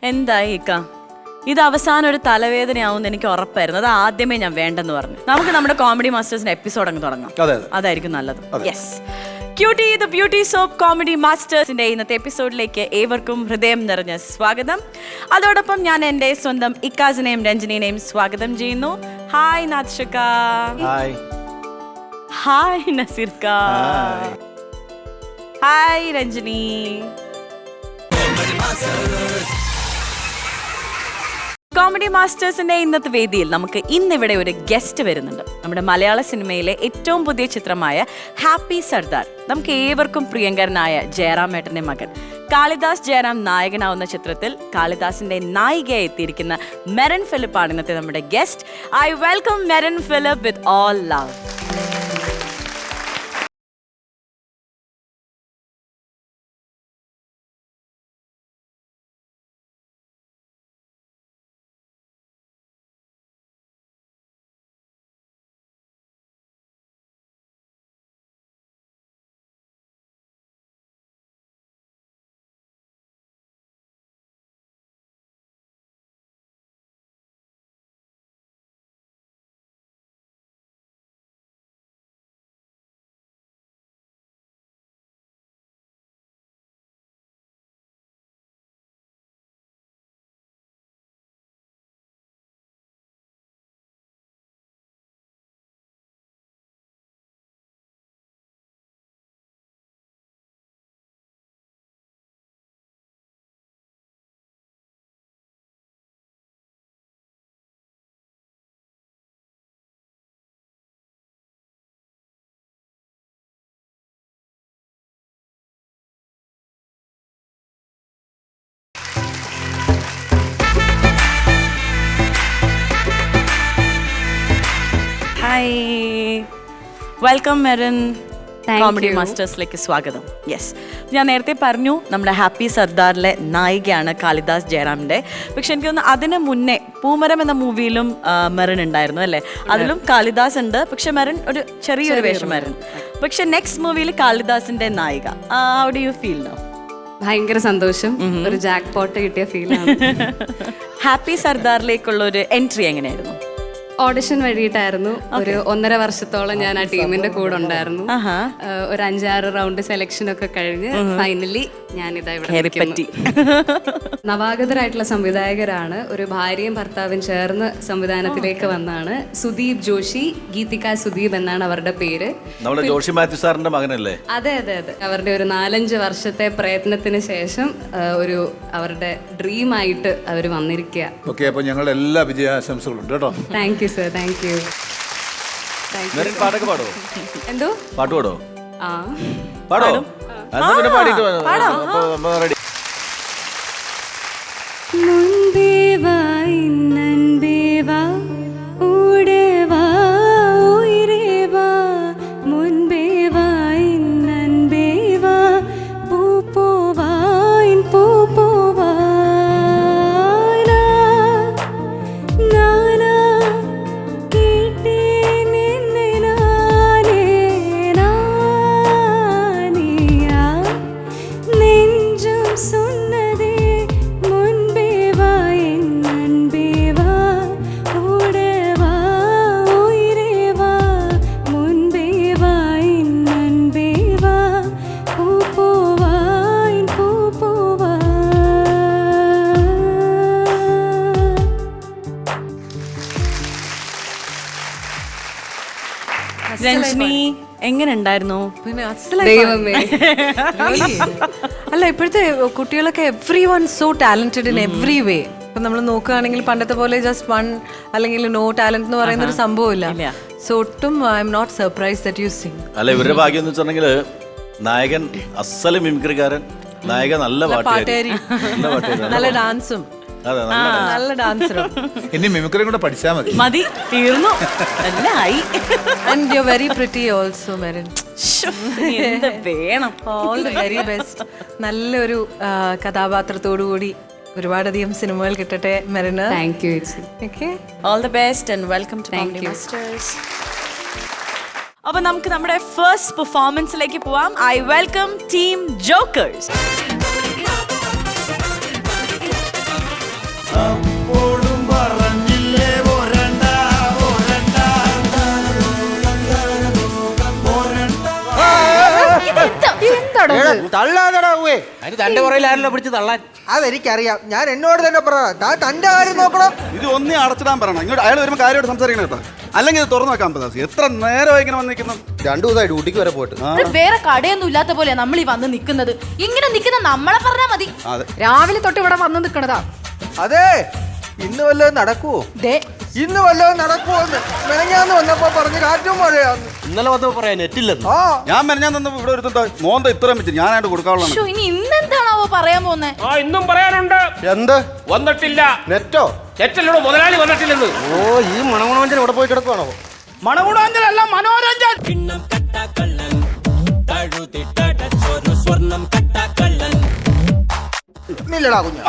എന്തായി ഇക്ക? ഇത് അവസാനം ഒരു തലവേദനയാവുമെന്ന് എനിക്ക് ഉറപ്പായിരുന്നു. അത് ആദ്യമേ ഞാൻ വേണ്ടെന്ന് പറഞ്ഞു. നമുക്ക് നമ്മുടെ കോമഡി മാസ്റ്റേഴ്സിന്റെ എപ്പിസോഡ് അങ്ങ് തുടങ്ങാം. അതായിരിക്കും നല്ലത്. Yes, cutie the beauty soap comedy മാസ്റ്റേഴ്സിന്റെ ഇന്നത്തെ എപ്പിസോഡിലേക്ക് ഏവർക്കും ഹൃദയം നിറഞ്ഞ സ്വാഗതം. അതോടൊപ്പം ഞാൻ എൻ്റെ സ്വന്തം ഇക്കാസിനെയും രഞ്ജനിനെയും സ്വാഗതം ചെയ്യുന്നു. ഹായ് നാദിഷക്ക. ഹായ് നസീർക്ക. ഹായ് രഞ്ജനി. കോമഡി മാസ്റ്റേഴ്സിന്റെ ഇന്നത്തെ വേദിയിൽ നമുക്ക് ഇന്നിവിടെ ഒരു ഗസ്റ്റ് വരുന്നുണ്ട്. നമ്മുടെ മലയാള സിനിമയിലെ ഏറ്റവും പുതിയ ചിത്രമായ ഹാപ്പി സർദാർ, നമുക്ക് ഏവർക്കും പ്രിയങ്കരനായ ജയറാമേട്ടന്റെ മകൻ കാളിദാസ് ജയറാം നായകനാവുന്ന ചിത്രത്തിൽ കാളിദാസിന്റെ നായികയായി എത്തിയിരിക്കുന്ന മെറിൻ ഫിലിപ്പാണ് ഇന്നത്തെ നമ്മുടെ guest. I welcome Merin Philip with all love. Hi, welcome Merin. Comedy മാസ്റ്റേഴ്സിലേക്ക് സ്വാഗതം. യെസ്, ഞാൻ നേരത്തെ പറഞ്ഞു നമ്മുടെ ഹാപ്പി സർദാറിലെ നായികയാണ് കാളിദാസ് ജയറാമിൻ്റെ. പക്ഷെ എനിക്ക് തോന്നുന്നു അതിന് മുന്നേ പൂമരം എന്ന മൂവിയിലും മെറിൻ ഉണ്ടായിരുന്നു അല്ലേ? അതിലും കാളിദാസ് ഉണ്ട്, പക്ഷെ മെറിൻ ഒരു ചെറിയൊരു വേഷമായിരുന്നു. പക്ഷെ നെക്സ്റ്റ് മൂവിയിൽ കാളിദാസിന്റെ നായിക. How do you feel now? ഭയങ്കര സന്തോഷം, ഒരു ജാക്ക് പോട്ട് കിട്ടിയ ഫീലാണ്. ഹാപ്പി സർദാറിലേക്കുള്ള ഒരു എൻട്രി എങ്ങനെയായിരുന്നു? ഓഡിഷൻ വഴിയിട്ടായിരുന്നു. ഒരു 1.5 വർഷത്തോളം ഞാൻ ആ ടീമിന്റെ കൂടെ ഉണ്ടായിരുന്നു. ഒരു 5-6 റൗണ്ട് സെലക്ഷൻ ഒക്കെ കഴിഞ്ഞ് ഫൈനലി ഞാനിതാ ഇവിടെ പറ്റി. നവാഗതരായിട്ടുള്ള സംവിധായകരാണ്. ഒരു ഭാര്യയും ഭർത്താവും ചേർന്ന് സംവിധാനത്തിലേക്ക് വന്നാണ്. സുദീപ് ജോഷി, ഗീതിക സുദീപ് എന്നാണ് അവരുടെ പേര്. നമ്മുടെ ജോഷി മാത്യു സാറിന്റെ മകനല്ലേ? അതെ അതെ അതെ. അവരുടെ ഒരു 4-5 വർഷത്തെ പ്രയത്നത്തിന് ശേഷം ഒരു അവരുടെ ഡ്രീം ആയിട്ട് അവർ വന്നിരിക്കുക. ഓക്കെ, അപ്പോൾ ഞങ്ങളുടെ എല്ലാ വിജയാശംസകളും ഉണ്ട് കേട്ടോ. Thank you sir, thank you. Merin പാട്ടൊക്കെ പാടോ? എന്തോ പാട്ട് പാടോ? ആ പാടോ? എന്നാ പിന്നെ പാടിയിട്ട് റെഡി. മുൻപേവാ ഇന്നൻപേവാ ഊടേവാ ഉയരേവാ മുൻപേവാ ഇന്നൻപേവാ പൂപ്പോവാ ഇൻ പൂപ്പോവാ നാനാ കേട്ടേൻ എന്നെ നാനേ നാനിയാ നെഞ്ചും சொன்னதே முன்பே வா என் அன்பே வா ஓடே வா உயிரே வா முன்பே வா என் அன்பே வா பூ பூவா என் பூ பூவா. രഞ്ജിനി, എങ്ങനെ ഉണ്ടായിരുന്നു? പിന്നെ ദൈവമേ, അല്ല, ഇപ്പോഴത്തെ കുട്ടികളൊക്കെ every one so talented in every way. ഇപ്പൊ നമ്മൾ നോക്കുകയാണെങ്കിൽ പണ്ടത്തെ പോലെ ജസ്റ്റ് വൺ അല്ലെങ്കിൽ നോ ടാലന്റ് എന്ന് പറയുന്ന ഒരു സംഭവമില്ല. സോ ഒട്ടും I'm not surprise that you sing. അല്ല, ഇവരുടെ ഭാഗ്യം എന്ന് വെച്ചിട്ടുണ്ടെങ്കിൽ നായകൻ അസല് മിമിക്രിക്കാരൻ, നായക നല്ല പാട്ടുകാരി, നല്ല ഡാൻസും, നല്ല ഡാൻസറും. ഇനി മിമിക്രിയും കൂടെ പഠിച്ചാൽ മതി. മതി, തീർന്നു, എല്ലായി. And you very pretty also Merin. എന്ത് വേണം? All the very best. നല്ലൊരു കഥാപാത്രത്തോടു കൂടി ഒരുപാടധികം സിനിമകൾ കിട്ടട്ടെ മെറിന്. താങ്ക് യു ചേച്ചി. Okay, all the best and welcome to comedy masters. അപ്പൊ നമുക്ക് നമ്മുടെ ഫസ്റ്റ് പെർഫോമൻസിലേക്ക് പോവാം. I welcome team jokers. തന്റെ പുറയിലാരല്ലോ പിടിച്ച് തള്ളാൻ. അതെനിക്കറിയാം, ഞാൻ എന്നോട് തന്നെ പറയാം. തന്റെ കാര്യം നോക്കണം. ഇത് ഒന്നേ അടച്ചിടാൻ പറയണം. ഇങ്ങോട്ട് അയാൾ വരുമ്പോൾ കാര്യമായിട്ട് സംസാരിക്കണം കേട്ടോ, അല്ലെങ്കിൽ ഇത് തുറന്നു വെക്കാൻ പറ്റാ. എത്ര നേരമായി ഇങ്ങനെ വന്നിരിക്കുന്നു? 2 ദിവസമായി ഡ്യൂട്ടിക്ക് വരെ പോയിട്ട്. വേറെ കടയൊന്നും ഇല്ലാത്ത പോലെ നമ്മൾ ഈ വന്ന് നിൽക്കുന്നത്. ഇങ്ങനെ നിൽക്കുന്ന നമ്മളെ പറഞ്ഞാൽ മതി. അതെ, രാവിലെ തൊട്ട് ഇവിടെ വന്ന് നിൽക്കണതാ. അതെ, ഇന്ന് വല്ലതും നടക്കുവോ? ഇന്ന് വല്ലതും നടക്കുവോന്ന് മെനഞ്ഞാന്ന് വന്നപ്പോ പറഞ്ഞ് കാറ്റും മഴയാന്ന്. ഇന്നലെ വന്നപ്പോ പറയാൻ നെറ്റില്ലെന്ന്. ആ ഞാൻ മെനഞ്ഞാൻ തന്നപ്പോ ഇവിടെ ഒരു മോന്ത ഇത്രയും വെച്ച് ഞാനായിട്ട് കൊടുക്കാവുള്ളതാണ്. ശ്ശോ, ഇനി ഇന്നെന്താണാവോ പറയാൻ പോന്നെ? ആ ഇന്നും പറയാനുണ്ട്. എന്ത് വന്നിട്ടില്ല. നെറ്റോ? നെറ്റല്ലോ മുതലാളി വന്നിട്ടില്ലെന്ന്. ഓ ഈ മണമണോഞ്ചൻ ഇവിടെ പോയി കിടക്കുവാണോ? മണകുടാഞ്ചലല്ല മനോരഞ്ജൻ. ഇല്ലടാ കുഞ്ഞ്.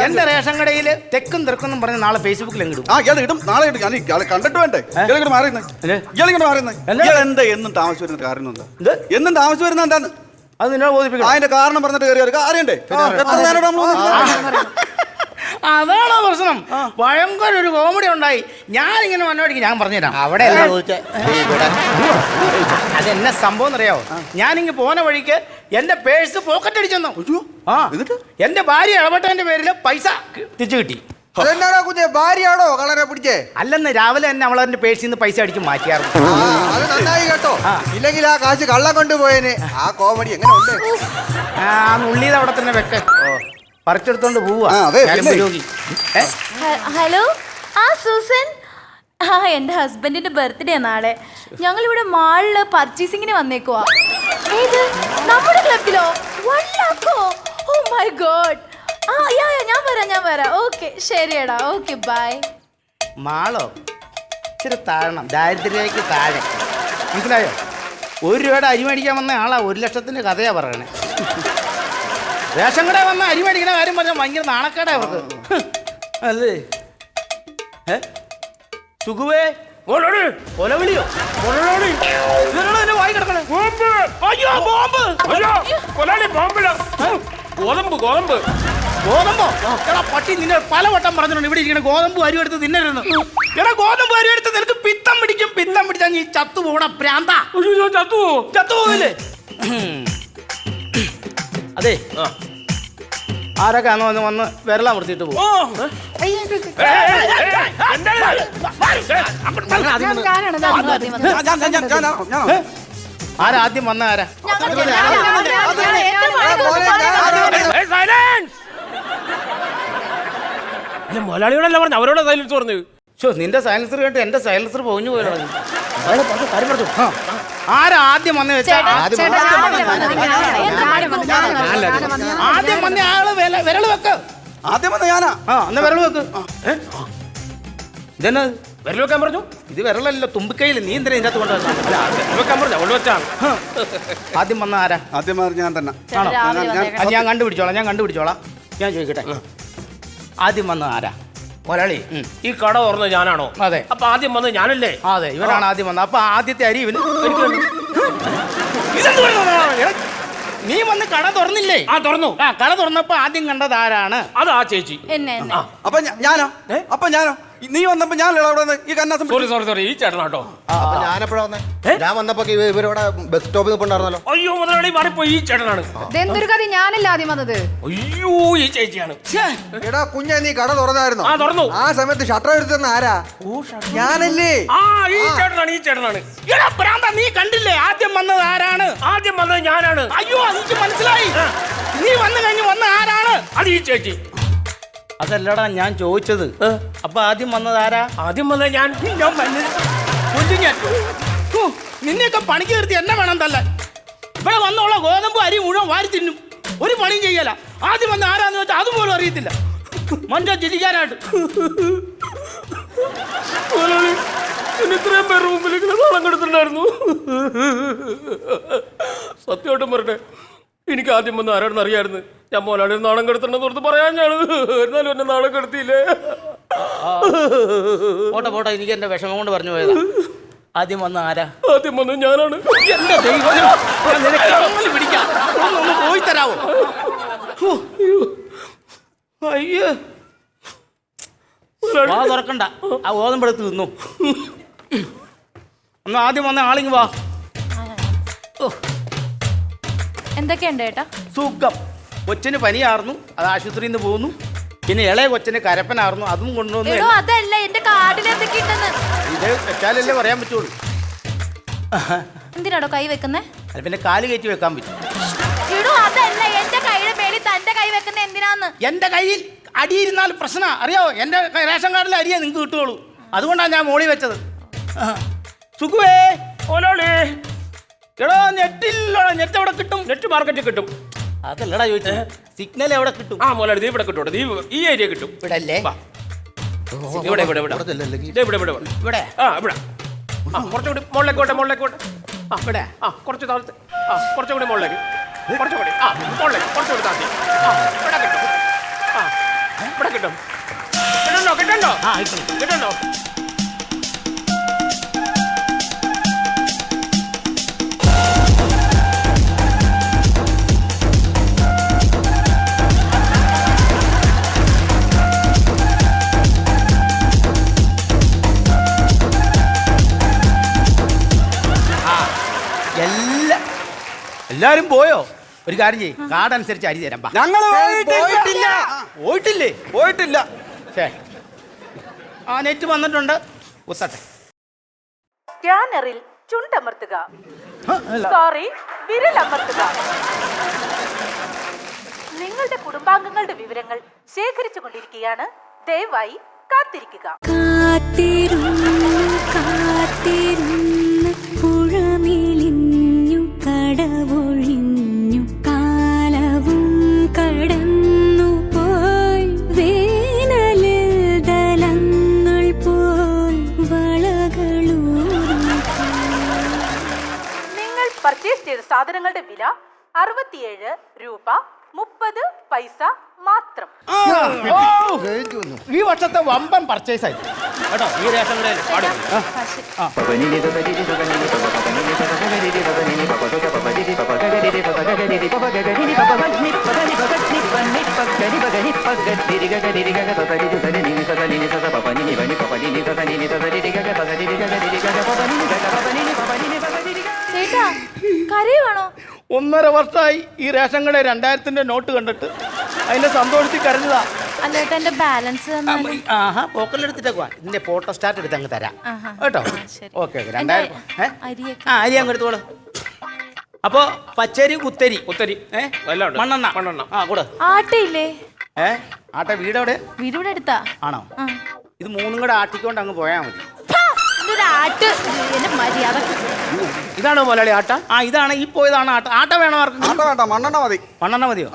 എന്റെ റേഷൻ കടയില് തെക്കും തെക്കും പറഞ്ഞ് നാളെ ഫേസ്ബുക്കിൽ എങ്കിലും ആ ഇയാൾ ഇടും, നാളെ ഇടും. ഞാൻ ഇയാളെ കണ്ടിട്ട് വേണ്ടേ? ഇയാളിങ്ങോട്ട് മാറിയുന്നേ, ഇയാളിങ്ങോട്ട് മാറിയുന്നേ. ഇയാൾ എന്താ എന്നും താമസിച്ചു വരുന്ന കാരണം എന്താ? എന്നും താമസിച്ചു വരുന്ന എന്താന്ന് അത് നിന്നോട് ബോധിപ്പിക്കണം. അതിന്റെ കാരണം പറഞ്ഞിട്ട് കയറി അറിയണ്ടേ? എത്ര നേരം അതാണോ പ്രശ്നം? ഭയങ്കര ഒരു കോമഡി ഉണ്ടായി. ഞാനിങ്ങനെ മനോടിക്ക് ഞാൻ പറഞ്ഞുതരാം. അവിടെ അതെന്നെ സംഭവം അറിയാവോ? ഞാനിങ്ങ് പോന വഴിക്ക് എന്റെ പേഴ്സ് പോക്കറ്റ് അടിച്ചെന്നു. ആ എന്റെ ഭാര്യ ഇടപെട്ടതിന്റെ പേരിൽ പൈസ തിരിച്ചു കിട്ടി. അതെന്താടാ കുഞ്ഞെ, ഭാര്യയാണോ കളരെ പിടിച്ചേ? അല്ലെന്ന് രാവിലെ തന്നെ അവളെന്റെ പേഴ്സിൽ നിന്ന് പൈസ അടിച്ച് മാറ്റിയായിരുന്നു. അത് നന്നായി കേട്ടോ. ഇല്ലെങ്കിൽ ആ കാശ് കള്ളം കൊണ്ടുപോയേനെ. ആ കോമഡി എങ്ങനെ ഉണ്ട്? ആ നുള്ളിയത് അവിടെ തന്നെ വെക്ക. പറിച്ചെടുത്തോണ്ട് പോവാ. ഹലോ, ആ സൂസൻ. ആ എന്റെ ഹസ്ബൻഡിന്റെ ബർത്ത്ഡേ നാളെ. ഞങ്ങളിവിടെ മാളില് പർച്ചേസിങ്ങിന് വന്നേക്കുവാ. ഏത് നമ്മുടെ ക്ലബിലോ? 1 lakh? Oh my god. ആ ഞാൻ വരാം. ഓക്കെ ശരിയടാ, ഓക്കെ ബൈ. മാളോ ഇച്ചിരി താഴണം, ദാരിദ്ര്യക്ക് താഴെ. മനസ്സിലായോ? 1 രൂപയുടെ അരി മേടിക്കാൻ വന്ന ആളാ 1 ലക്ഷത്തിന്റെ കഥയാ പറയണേ. റേഷൻ കട വന്ന അരി മേടിക്കണ കാര്യം പറഞ്ഞാൽ ഭയങ്കര നാണക്കേടാ അവർക്ക്. അല്ലേ സുഖുവേ? കൊലവിളിയോ? വായി കിടക്കണേ. ഗോതമ്പോ? എടാ പട്ടി, നിന്നെ പലവട്ടം പറഞ്ഞിട്ടുണ്ട് ഇവിടെ ഇരിക്കണ ഗോതമ്പ് അരി എടുത്ത് തിന്നരുന്ന്. എടാ ഗോതമ്പ് അരി എടുത്ത് നിനക്ക് പിത്തം പിടിച്ചാൽ നീ ചത്തു പോണ പ്രാന്ത. ചത്തു പോവില്ലേ? അതെ ആരൊക്കെ വന്ന് വിരല അമർത്തിയിട്ട് പോകും. ആരാദ്യം വന്ന ആരാ? മലയാളിയോടല്ല പറഞ്ഞു, അവരോട് സൈലൻസ് പറഞ്ഞു. നിന്റെ സൈലൻസർ കേട്ട് എന്റെ സൈലൻസർ പോഞ്ഞു പോയോ? ആരാ ആദ്യം വന്ന വെച്ചാ? ആദ്യം വന്ന ആള് വിരല് വെക്ക്. ആദ്യം വന്ന ഞാനാ. എന്നാ വിരല് വെക്ക്. ഇതെന്നാ വിരൽ വെക്കാൻ പറഞ്ഞു? ഇത് വിരലല്ലോ, തുമ്പിക്കൈയിൽ. നീ എന്തിനാ ഇതിനകത്ത് കൊണ്ടുവെക്കാൻ പറഞ്ഞു? അവള് വെച്ചാണ്. ആദ്യം വന്ന ആരാ? ആദ്യം ഞാൻ തന്നെ. ഞാൻ കണ്ടുപിടിച്ചോളാം. ഞാൻ ചോദിക്കട്ടെ, ആദ്യം വന്ന ആരാ? മലയാളി ഈ കട തുറന്ന ഞാനാണോ? അതെ. അപ്പൊ ആദ്യം വന്നത് ഞാനല്ലേ? അതെ, ഇവനാണ് ആദ്യം വന്നത്. അപ്പൊ ആദ്യത്തെ അരി ഇവന്. നീ വന്ന് കട തുറന്നില്ലേ? ആ തുറന്നു. കട തുറന്നപ്പോ ആദ്യം കണ്ടത് ആരാണ്? അത് ആ ചേച്ചി. അപ്പൊ ഞാനോ? നീ വന്നപ്പോ ഞാൻ ഈ കന്നാസം. സോറി ഈ ചേട്ടനാട്ടോ. ഞാനെപ്പോഴാ വന്നേ? ഞാൻ വന്നപ്പോ ഇവരിവിടെ ബസ് സ്റ്റോപ്പിൽ നിൽപ്പുണ്ടായിരുന്നല്ലോ. അയ്യോ മുതലാളി മാറിപ്പോയി, ഈ ചേട്ടനാണ്. എന്തൊരു കഥ, ഞാനല്ല ആദ്യം വന്നത്. അയ്യോ ഈ ചേച്ചിയാണ്. എടാ കുഞ്ഞെ, നീ കട തുറന്നായിരുന്നോ? ആ തുറന്നു. ആ സമയത്ത് ഷട്ടർ എടുത്തെന്ന് ആരാ? ഞാനല്ലേ? ആ ഈ ചേട്ടനാണ്. എടാ ഭ്രാന്ത, നീ കണ്ടില്ലേ ആദ്യം വന്നത് ആരാണ്? ആദ്യം വന്നത് ഞാനാണ്. അയ്യോ എനിക്ക് മനസ്സിലായി. നീ വന്നു കഴിഞ്ഞ് വന്ന ആരാണ്? അത് ഈ ചേച്ചി. അതല്ലടാ ഞാൻ ചോദിച്ചത്. അപ്പൊ ആദ്യം വന്നത് ആരാ? ആദ്യം വന്നത് ഞാൻ. നിന്നെയൊക്കെ പണിക്ക് നിർത്തി എന്നെ വേണം തല്ല. ഇവിടെ വന്നോള ഗോതമ്പ് അരി മുഴുവൻ വാരി തിന്നും, ഒരു പണിയും ചെയ്യല. ആദ്യം വന്ന ആരാന്ന് വെച്ചാൽ അതുപോലും അറിയത്തില്ല. മനുഷ്യ ചിരിക്കാനായിട്ട് ഇത്രയും പേരുടെ മുമ്പിലേക്ക് നാളം കെടുത്തിട്ടുണ്ടായിരുന്നു. സത്യമായിട്ടും പറട്ടെ, എനിക്ക് ആദ്യം വന്ന് ആരാണെന്ന് അറിയായിരുന്നു. ഞാൻ മോനാളി നാണം കെടുത്തിട്ടുണ്ടെന്ന് ഓർത്ത് പറയാൻ ഞാൻ, എന്നാലും എന്നെ നാണം കെടുത്തിയില്ലേ. പോട്ടെ, എനിക്ക് എന്റെ വിഷമം കൊണ്ട് പറഞ്ഞു പോയതാ. ആദ്യം വന്ന ആരാ? ആദ്യം വന്നത് ഞാനാണ്. എന്റെ ദൈവം, പിടിക്കാം. ഒന്ന് പോയി തരാവോ? അയ്യോ തുറക്കണ്ട, ആ ഗോതമ്പെടുത്ത് തിന്നു. ഒന്ന് ആദ്യം വന്ന ആളിങ് വാ. എന്തൊക്കെയുണ്ട് ഏട്ടാ? സുഖം. കൊച്ചിന് പനിയായിരുന്നു, അത് ആശുപത്രിയിൽ നിന്ന് പോകുന്നു. പിന്നെ ഇളയ കൊച്ചിന് കരപ്പനായിരുന്നു, അതും കൊണ്ടുവന്നു. അതല്ല, എന്റെ കാർഡിൽ എന്തൊക്കെയുണ്ടെന്ന് ഇത് വെച്ചാലല്ലേ പറയാൻ പറ്റുള്ളൂ. എന്തിനാടോ കൈ വെക്കുന്നേ? അത് പിന്നെ കാല് കയറ്റി വെക്കാൻ പറ്റും. ഇടോ അതല്ല, എന്റെ കൈയുടെ മേളിൽ തന്റെ കൈ വെക്കുന്ന എന്തിനാന്ന്? എന്റെ കയ്യിൽ അടിയിരുന്നാൽ പ്രശ്നമാണ്, അറിയാവോ? എന്റെ റേഷൻ കാർഡിലെ അരിയെ നിങ്ങൾക്ക് കിട്ടുള്ളൂ, അതുകൊണ്ടാണ് ഞാൻ മോളി വെച്ചത്. സുഖുവേ, ഓലോളേ, എടോ നെറ്റില്ലോ, നെറ്റ് എവിടെ കിട്ടും? നെറ്റ് മാർക്കറ്റിൽ കിട്ടും. അതല്ലടാ ചോദിച്ചത്, സിഗ്നൽ എവിടെ കിട്ടും? ആ മോലാളി, നീ ഇവിടെ കിട്ടും, നീ ഈ ഏരിയ കിട്ടും. ഇവിടെ അല്ലേ? ഇവിടെ ഇവിടെ ഇവിടെ ഇവിടെ ഇവിടെ ഇവിടെ ആ ഇവിടെ കുറച്ചുകൂടി മുകളിലേക്കോട്ടെ, മുകളിലേക്കോട്ടെ. ആ ഇവിടെ കുറച്ച് താഴത്ത്, കുറച്ചുകൂടി മുകളിലേക്ക്, കുറച്ചുകൂടി മുകളിലേക്ക്, കുറച്ചുകൂടി താഴ്ത്തി. ഇവിടെ കിട്ടും, ഇവിടെ കിട്ടും. കിട്ടുണ്ടോ? കിട്ടുണ്ടോ? കിട്ടുണ്ടോ? എല്ലാരും പോയോ? ഒരു കാര്യം ചെയ്യ്, കാർഡ് അനുസരിച്ച് അരി തരാം. ഞങ്ങൾ പോയിട്ടില്ല. പോയിട്ടില്ലേ? പോയിട്ടില്ല. ആ നെറ്റ് വന്നിട്ടുണ്ട്, കുത്തട്ടെ. സ്കാനറിൽ ചുണ്ടമർത്തുക. സോറി, വിരലമർത്തുക. നിങ്ങളുടെ കുടുംബാംഗങ്ങളുടെ വിവരങ്ങൾ ശേഖരിച്ചു കൊണ്ടിരിക്കുകയാണ്. ദയവായി കാത്തിരിക്കുക. പുഴമിലിഞ്ഞു കടവൊഴിഞ്ഞു കാലവും കടന്നു പോയി വേനലിൽ ദലങ്ങൾ പോൽ വളകളൂർ. നിങ്ങൾ പർച്ചേസ് ചെയ്ത സാധനങ്ങളുടെ വില 67 രൂപ 30 പൈസ മാത്രം. ഈ വർഷത്തെ വമ്പൻ പർച്ചേസ് ആയി കേട്ടോ ഈ റേഷൻ കടയിൽ. ചേട്ടാ കരയുവാണോ? 1.5 വർഷമായി ഈ റേഷൻ കട 2000-ന്റെ നോട്ട് കണ്ടിട്ട് അതിന്റെ സന്തോഷത്തിൽ കരഞ്ഞതാ. അല്ലേട്ടാ എന്റെ ബാലൻസ് ആഹാ, പോക്കലെടുത്തിട്ടേക്കുവാ. ഇതിന്റെ ഫോട്ടോ സ്റ്റാറ്റ് എടുത്ത് അങ്ങ് തരാം കേട്ടോ. ഓക്കെ, 2000. അരി അങ്ങ് എടുത്തോളൂ. അപ്പൊ പച്ചരി, കുത്തരി, മണ്ണെണ്ണ. ആ കൂടെ ആട്ടയില്ലേ? ആട്ടെ വീടെവിടെ? വീടിവിടെ എടുത്താ ആണോ? ഇത് മൂന്നും കൂടെ ആട്ടിക്കൊണ്ട് അങ്ങ് പോയാ മതി. ആട്ട് എന്റെ മര്യാദ. ഇതാണോ മുതലാളി ആട്ട? ആ ഇതാണ്, ഈ പോയതാണ് ആട്ട. ആട്ട വേണോ ആർക്കും? വേണ്ട, മണ്ണെണ്ണ മതി. മണ്ണെണ്ണ മതിയോ?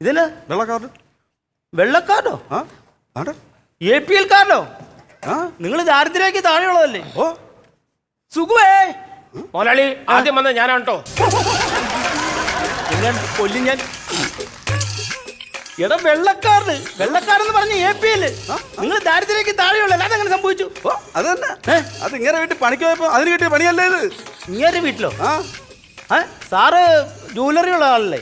ഇതിന് വെള്ളക്കാർഡ്. വെള്ളക്കാർഡോ? APL കാർഡോ? നിങ്ങൾ ദാരിദ്ര്യക്ക് താഴെയുള്ളതല്ലേ? ഓ സുഖുവേ, മോലാളി ആദ്യം വന്നത് ഞാനാണ് കേട്ടോ. കൊല്ലി ഞാൻ. എടാ വെള്ളക്കാർഡ്, വെള്ളക്കാരെന്ന് പറഞ്ഞ APL. നിങ്ങൾ ദാരിദ്ര്യക്ക് താഴെയുള്ള അതെങ്ങനെ സംഭവിച്ചു? അത് തന്നെ, അത് ഇങ്ങനെ വീട്ടിൽ പണിക്ക് പോയപ്പോ അതിന് കിട്ടിയ പണിയല്ലേ ഇത്? ഇങ്ങനെ വീട്ടിലോ? സാറ് ജൂവലറി ഉള്ള ആളല്ലേ?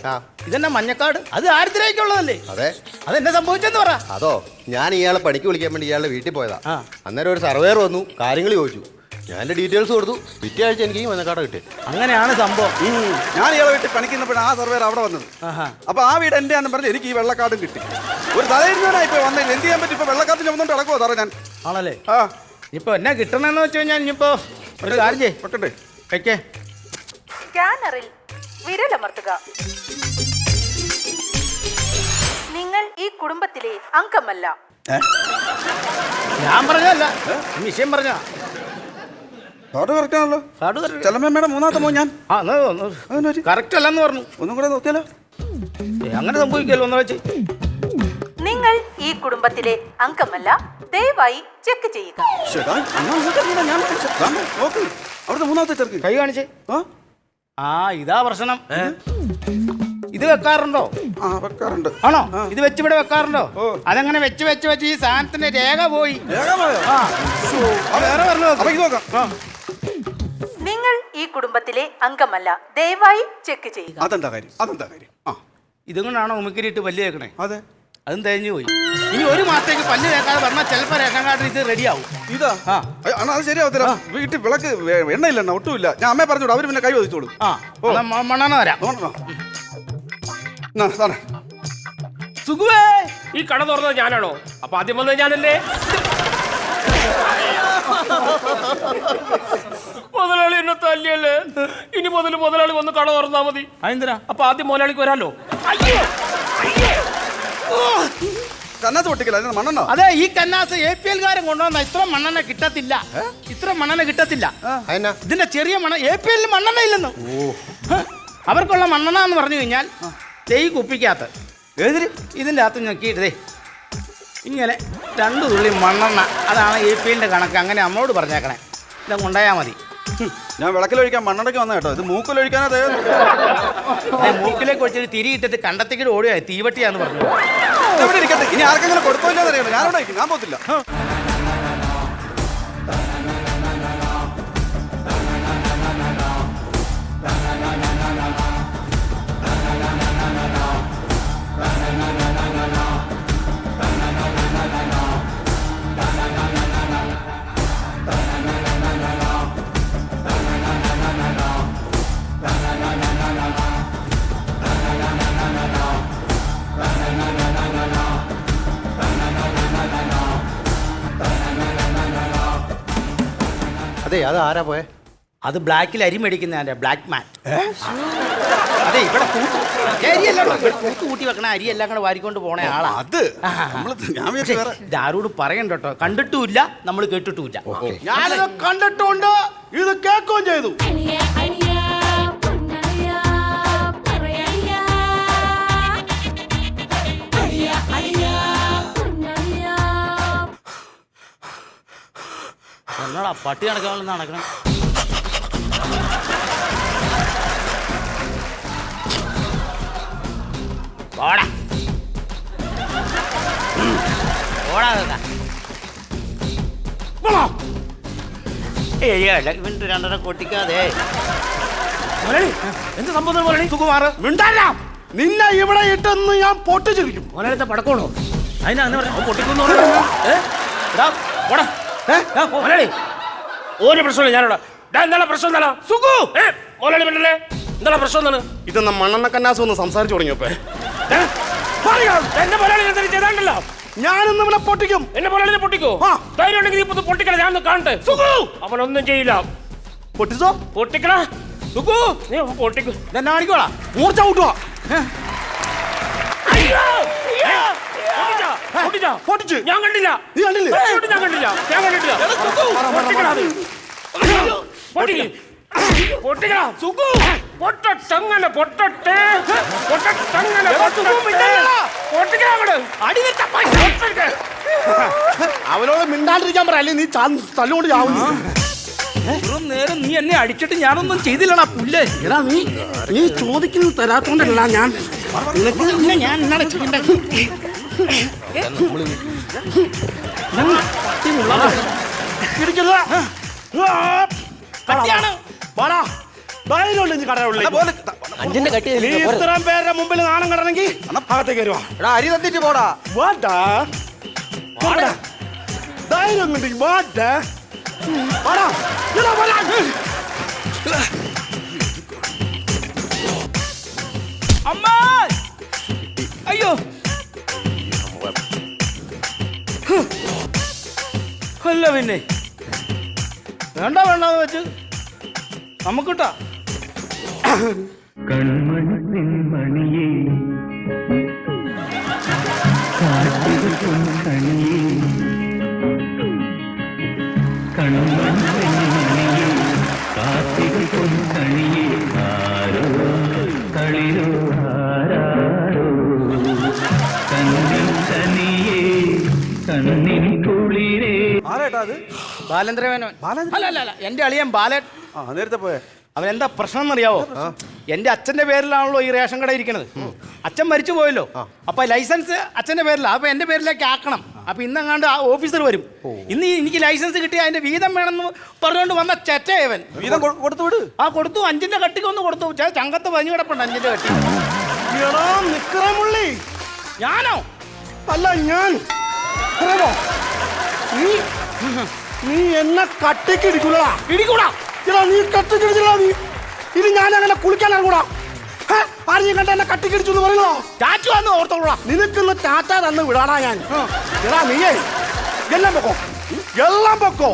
ഇതെന്നെ മഞ്ഞക്കാട്, അത് ദാരിദ്ര്യക്കുള്ളതല്ലേ? അതെ. അതെന്നെ സംഭവിച്ചെന്ന് പറ. അതോ, ഞാൻ ഇയാളെ പണിക്ക് വിളിക്കാൻ വേണ്ടി ഇയാളുടെ വീട്ടിൽ പോയതാ. അന്നേരം ഒരു സർവേർ വന്നു, കാര്യങ്ങൾ ചോദിച്ചു. ഞാൻ എൻ്റെ ഡീറ്റെയിൽസ് കൊടുത്തു. പിറ്റേ ആഴ്ച എനിക്ക് ഈ മഞ്ഞക്കാട് കിട്ടി. അങ്ങനെയാണ് സംഭവം. ഞാൻ ഇയാളെ വീട്ടിൽ പണിക്കുന്നപ്പോഴാണ് ആ സർവേർ അവിടെ വന്നത്. അപ്പൊ ആ വീട് എൻ്റെ ആണെന്ന് പറഞ്ഞ് എനിക്ക് ഈ വെള്ളക്കാർഡും കിട്ടി. ഒരു തലയിരുന്നായി ഇപ്പൊ വന്നത്. എന്ത് ചെയ്യാൻ പറ്റും? ഇപ്പൊ വെള്ളക്കാർഡ് ചുമന്നുകൊണ്ട് നടക്കുമോ സാറേ ഞാൻ? ആണല്ലേ? ഇപ്പൊ എന്നാ കിട്ടണമെന്ന് വെച്ച് കഴിഞ്ഞാൽ ഇനിയിപ്പോ ഒരു കാര്യം ചെയ്യട്ടെ. വെക്കേ. സ്കാനറിൽ വിരലമർത്തുക. നിങ്ങൾ ഈ കുടുംബത്തിലെ അംഗമല്ല. ഞാൻ പറഞ്ഞല്ല, വിഷയം പറഞ്ഞ കാർഡ് കറക്റ്റ് ആണല്ലോ. ചെലമ്മയുടെ മൂന്നാമത്തെ മോൻ ഞാൻ. കറക്റ്റ് അല്ലെന്ന് പറഞ്ഞു. ഒന്നും കൂടെ നോക്കിയാലോ? അങ്ങനെ സംഭവിക്കല്ലോ. ഒന്ന് വെച്ച് നിങ്ങൾ ഈ കുടുംബത്തിലെ അംഗമല്ല. ദയവായി ചെക്ക് ചെയ്യുക. അവിടുത്തെ മൂന്നാമത്തെ ചെറുക്ക് കൈ കാണിച്ചേ. ആ ഇതാ പ്രശ്നം. ഇത് വെക്കാറുണ്ടോ? വെക്കാറുണ്ട്. ആണോ? ഇത് വെച്ച് ഇവിടെ വെക്കാറുണ്ടോ? അതങ്ങനെ വെച്ച് വെച്ച് വെച്ച് ഈ സാധനത്തിന്റെ രേഖ പോയി. നിങ്ങൾ ഈ കുടുംബത്തിലെ അംഗമല്ല. ദയവായി ചെക്ക് ചെയ്യുക. അതെന്താ കാര്യം? ഇതുകൊണ്ടാണോ ഉമിക്കരിട്ട് പല്ല് തേക്കണേ? അതെ, അതും തേഞ്ഞു പോയി. ഇനി ഒരു മാസത്തേക്ക് പല്ല് തേക്കാതെ പറഞ്ഞാൽ ചിലപ്പോൾ റേഷൻ കാർഡിൽ ഇത് റെഡിയാവും. ഇതാ അത് ശരിയാവത്തില്ല. വീട്ടിൽ വിളക്ക് എണ്ണയില്ല, ഒട്ടുമില്ല. ഞാൻ അമ്മയെ പറഞ്ഞോളൂ, അവര് പിന്നെ കൈ വധിച്ചോളൂ. മണ്ണെണ്ണ തരാം. സുഖുവേ, ഈ കട തുറന്നത് ഞാനാണോ? അപ്പൊ ആദ്യം വന്നത് ഞാനല്ലേ? മുതലാളി എന്നെ തല്ലിയല്ലേ? ഇനി മുതൽ മുതലാളി വന്ന് കട തുറന്നാ മതി. അതെന്തിനാ? അപ്പൊ ആദ്യം മുതലാളിക്ക് വരാലോ. കന്നാസ് പൊട്ടിക്കല മണ്ണെണ്ണ. അതെ, ഈ കന്നാസ് APL കാരൻ കൊണ്ടുവന്ന ഇത്ര മണ്ണെണ്ണ കിട്ടത്തില്ല. ഇത്ര മണ്ണെണ്ണ കിട്ടത്തില്ല. ഇതിന്റെ ചെറിയ APL മണ്ണെണ്ണ ഇല്ലെന്ന്. അവർക്കുള്ള മണ്ണെണ്ണ എന്ന് പറഞ്ഞു കഴിഞ്ഞാൽ ഈ കുപ്പിക്കകത്ത് ഇതിൻ്റെ അകത്ത് ഞെക്കിയിട്ടേ ഇങ്ങനെ 2 തുള്ളി മണ്ണെണ്ണ. അതാണ് APLന്റെ കണക്ക്. അങ്ങനെ അമ്മോട് പറഞ്ഞേക്കണേ. ഇതാ കൊണ്ടായാൽ മതി. ഞാൻ വിളക്കിലൊഴിക്കാൻ മണ്ണെണ്ണയ്ക്ക് വന്ന കേട്ടോ. ഇത് മൂക്കിലൊഴിക്കാനത് മൂക്കിലേക്ക് വെച്ചിട്ട് തിരിയിട്ടിട്ട് കണ്ടത്തേക്ക് ഓടിയാ തീവട്ടിയാന്ന് പറഞ്ഞു. ഇരിക്കട്ടെ, ഇനി ആർക്കെങ്കിലും കൊടുത്തോല്ലാന്ന് അറിയണം. ഞാനോടെ ഞാൻ പോത്തില്ല. അതെ, അത് ആരാ പോയെ? അത് ബ്ലാക്കിൽ അരി മേടിക്കുന്ന ബ്ലാക്ക് മാൻ. അതെ, ഇവിടെ തൂത്ത് കൂട്ടി വെക്കണ അരി എല്ലാം കൂടെ വാരിക്കൊണ്ട് പോണ ആളാ. ആരോട് പറയണ്ട കേട്ടോ. കണ്ടിട്ടുമില്ല, നമ്മൾ കേട്ടിട്ടുമില്ല. ഞാനിത് കണ്ടിട്ടുണ്ട്, ഇത് കേൾക്കുകയും ചെയ്തു. എന്നാടാ പട്ടി നടക്കാനുള്ള നടക്കണം. ഓടാ ഓടാ ഇവന്റെ 2 കൊട്ടിക്കാതെ. എന്ത് സംഭവം സുകുമാർ മിണ്ടാല്ല. നിന്നെ ഇവിടെ ഇട്ടെന്ന് ഞാൻ പൊട്ടിച്ചിരിക്കും. മുതലാളിത്തെ പടക്കണോ? അതിനാ പൊട്ടിക്കുന്നു. ഒരു പ്രശ്നമില്ല. ഞാനോടാ എന്താണ് പ്രശ്നം? എന്താണ് സുഖു മുതലാളി പറ്റല്ലേ? എന്താണ് പ്രശ്നം? എന്താണ് ഇതെന്നാ മണ്ണെണ്ണ കന്നാസ് ഒന്ന് സംസാരിച്ചു തുടങ്ങിയപ്പോ എന്റെ മുതലാളി ചെയ്താണ്ടല്ലോ. ഞാനൊന്നും ഇവിടെ പൊട്ടിക്കും. എന്റെ മുതലാളിനെ പൊട്ടിക്കോ? ധൈര്യം ഉണ്ടെങ്കിൽ നീ പൊട്ടിക്കല. ഞാനൊന്ന് കാണട്ടെ. സുഖു അവനൊന്നും ചെയ്യില്ല. പൊട്ടിച്ചോ? പൊട്ടിക്കണ സുഖു. നീ പൊട്ടിക്കോ. ഇതെന്നെ കാണിക്കോളാ. മൂർച്ച കൂട്ടുവാ. പൊട്ടിച്ചു. ഞാൻ കണ്ടില്ല. നീ കണ്ടില്ലേ? ഞാൻ കണ്ടില്ല. ഞാൻ കണ്ടിട്ടില്ല. പൊട്ടിക്കണ സുഖു. പൊട്ടങ്ങനെ പൊട്ടട്ടെ. പൊട്ടങ്ങനെ അവനോട് മിണ്ടാണ്ടിരിക്കാൻ പറ, അല്ലെങ്കിൽ നീ തല്ലുകൊണ്ട് ചാവും. നേരം നീ എന്നെ അടിച്ചിട്ട് ഞാനൊന്നും ചെയ്തില്ലടാ പുല്ലേ. എടാ നീ ചോദിക്കുന്നത് തരാത്തോണ്ടല്ല ഞാൻ നിനക്ക് ഞാൻ ഇന്നാളെ ചെയ്യണ്ട. അഞ്ചിന്റെ കട്ടി ഇത്രയും പേരുടെ മുമ്പിൽ നാണം കടണെങ്കിൽ അകത്തേക്ക് വരുവാ. അരി തന്നിട്ട് പോടാ. വാട്ടാ ധൈര്യം ഉണ്ടെങ്കിൽ വാട്ടാ. അമ്മ അയ്യോ അല്ല പിന്നെ വേണ്ടെന്ന് വെച്ച് നമുക്കിട്ടാ. കൺമണിയെ കാർത്തിക പൊൻകണിയെ ആരോ കളിരോ ആരാരോ കണ്ണിൻ തനിയെ കണ്ണിൻ കുളിരേ. ആരാട്ടാ അത്? ബാലേന്ദ്രമേനോൻ. അല്ല എന്റെ അളിയൻ ബാലൻ. നേരത്തെ പോയെ. അവൻ എന്താ പ്രശ്നം എന്നറിയാവോ? എന്റെ അച്ഛന്റെ പേരിലാണല്ലോ ഈ റേഷൻ കട ഇരിക്കണത്. അച്ഛൻ മരിച്ചു പോയല്ലോ. അപ്പൊ ലൈസൻസ് അച്ഛന്റെ പേരിലാണ്. അപ്പൊ എന്റെ പേരിലേക്ക് ആക്കണം. അപ്പൊ ഇന്നെങ്ങാണ്ട് ആ ഓഫീസർ വരും. ഇന്ന് എനിക്ക് ലൈസൻസ് കിട്ടി അതിന്റെ വീതം വേണമെന്ന് പറഞ്ഞുകൊണ്ട് വന്ന ചെറ്റയവൻ. വീതം കൊടുത്തു വിട്. കൊടുത്തു. 5ന്റെ കട്ടിക്ക് ഒന്ന് കൊടുത്തു. ചങ്കത്ത് പഞ്ഞു കിടപ്പുണ്ട് 5ന്റെ കട്ടി. നിക്കറമുള്ളി ഞാനോ? അല്ല ഞാൻ. നീ എന്നെ കട്ടിക്ക് ഇടിക്കൂടാ. നീ കട്ടിക്കിടിച്ചില്ല. നീ ഇനി ഞാൻ അങ്ങനെ കുളിക്കാൻ ഇറങ്ങൂടാ. ആരെയും കണ്ട എന്നെ കട്ടിക്കിടിച്ചു എന്ന് പറയുന്നോ? ചാച്ചു വന്ന് ഓർത്തോളൂടാ. നിനക്കൊന്ന് ടാറ്റ തന്ന് വിടാടാ ഞാൻ. എടാ നീയേ എല്ലാം പൊക്കോ. എല്ലാം പൊക്കോ.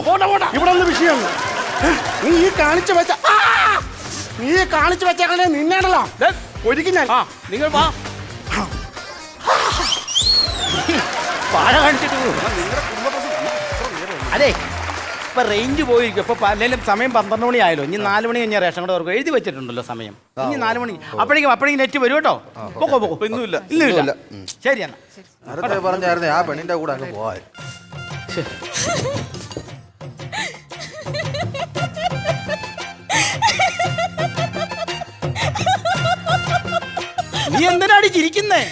ഇവിടെ ഒന്ന് വിഷയം നീ ഈ കാണിച്ചു വെച്ച നിന്നേടല്ലോ ഒരിക്കൽ ഞാൻ നിങ്ങൾ വാ വാഴ കാണിച്ചിട്ട് അതെ ഇപ്പൊ റേഞ്ച് പോയിരിക്കും ഇപ്പൊ പലരും സമയം 12 മണി ആയല്ലോ. ഇനി 4 മണി കഴിഞ്ഞാൽ റേഷൻ കട എഴുതി വെച്ചിട്ടുണ്ടല്ലോ സമയം. ഇനി 4 മണി അപ്പോഴേക്കും നെറ്റ് വരും കേട്ടോ. പൊക്കോ ഇന്നുമില്ല. ശരി എന്നാ നേരത്തെ പറഞ്ഞായിരുന്നേ ആ പെണ്ണിന്റെ കൂടെ അങ്ങ് പോവാൻ. നീ എന്തിനാടി ചിരിക്കുന്നേ?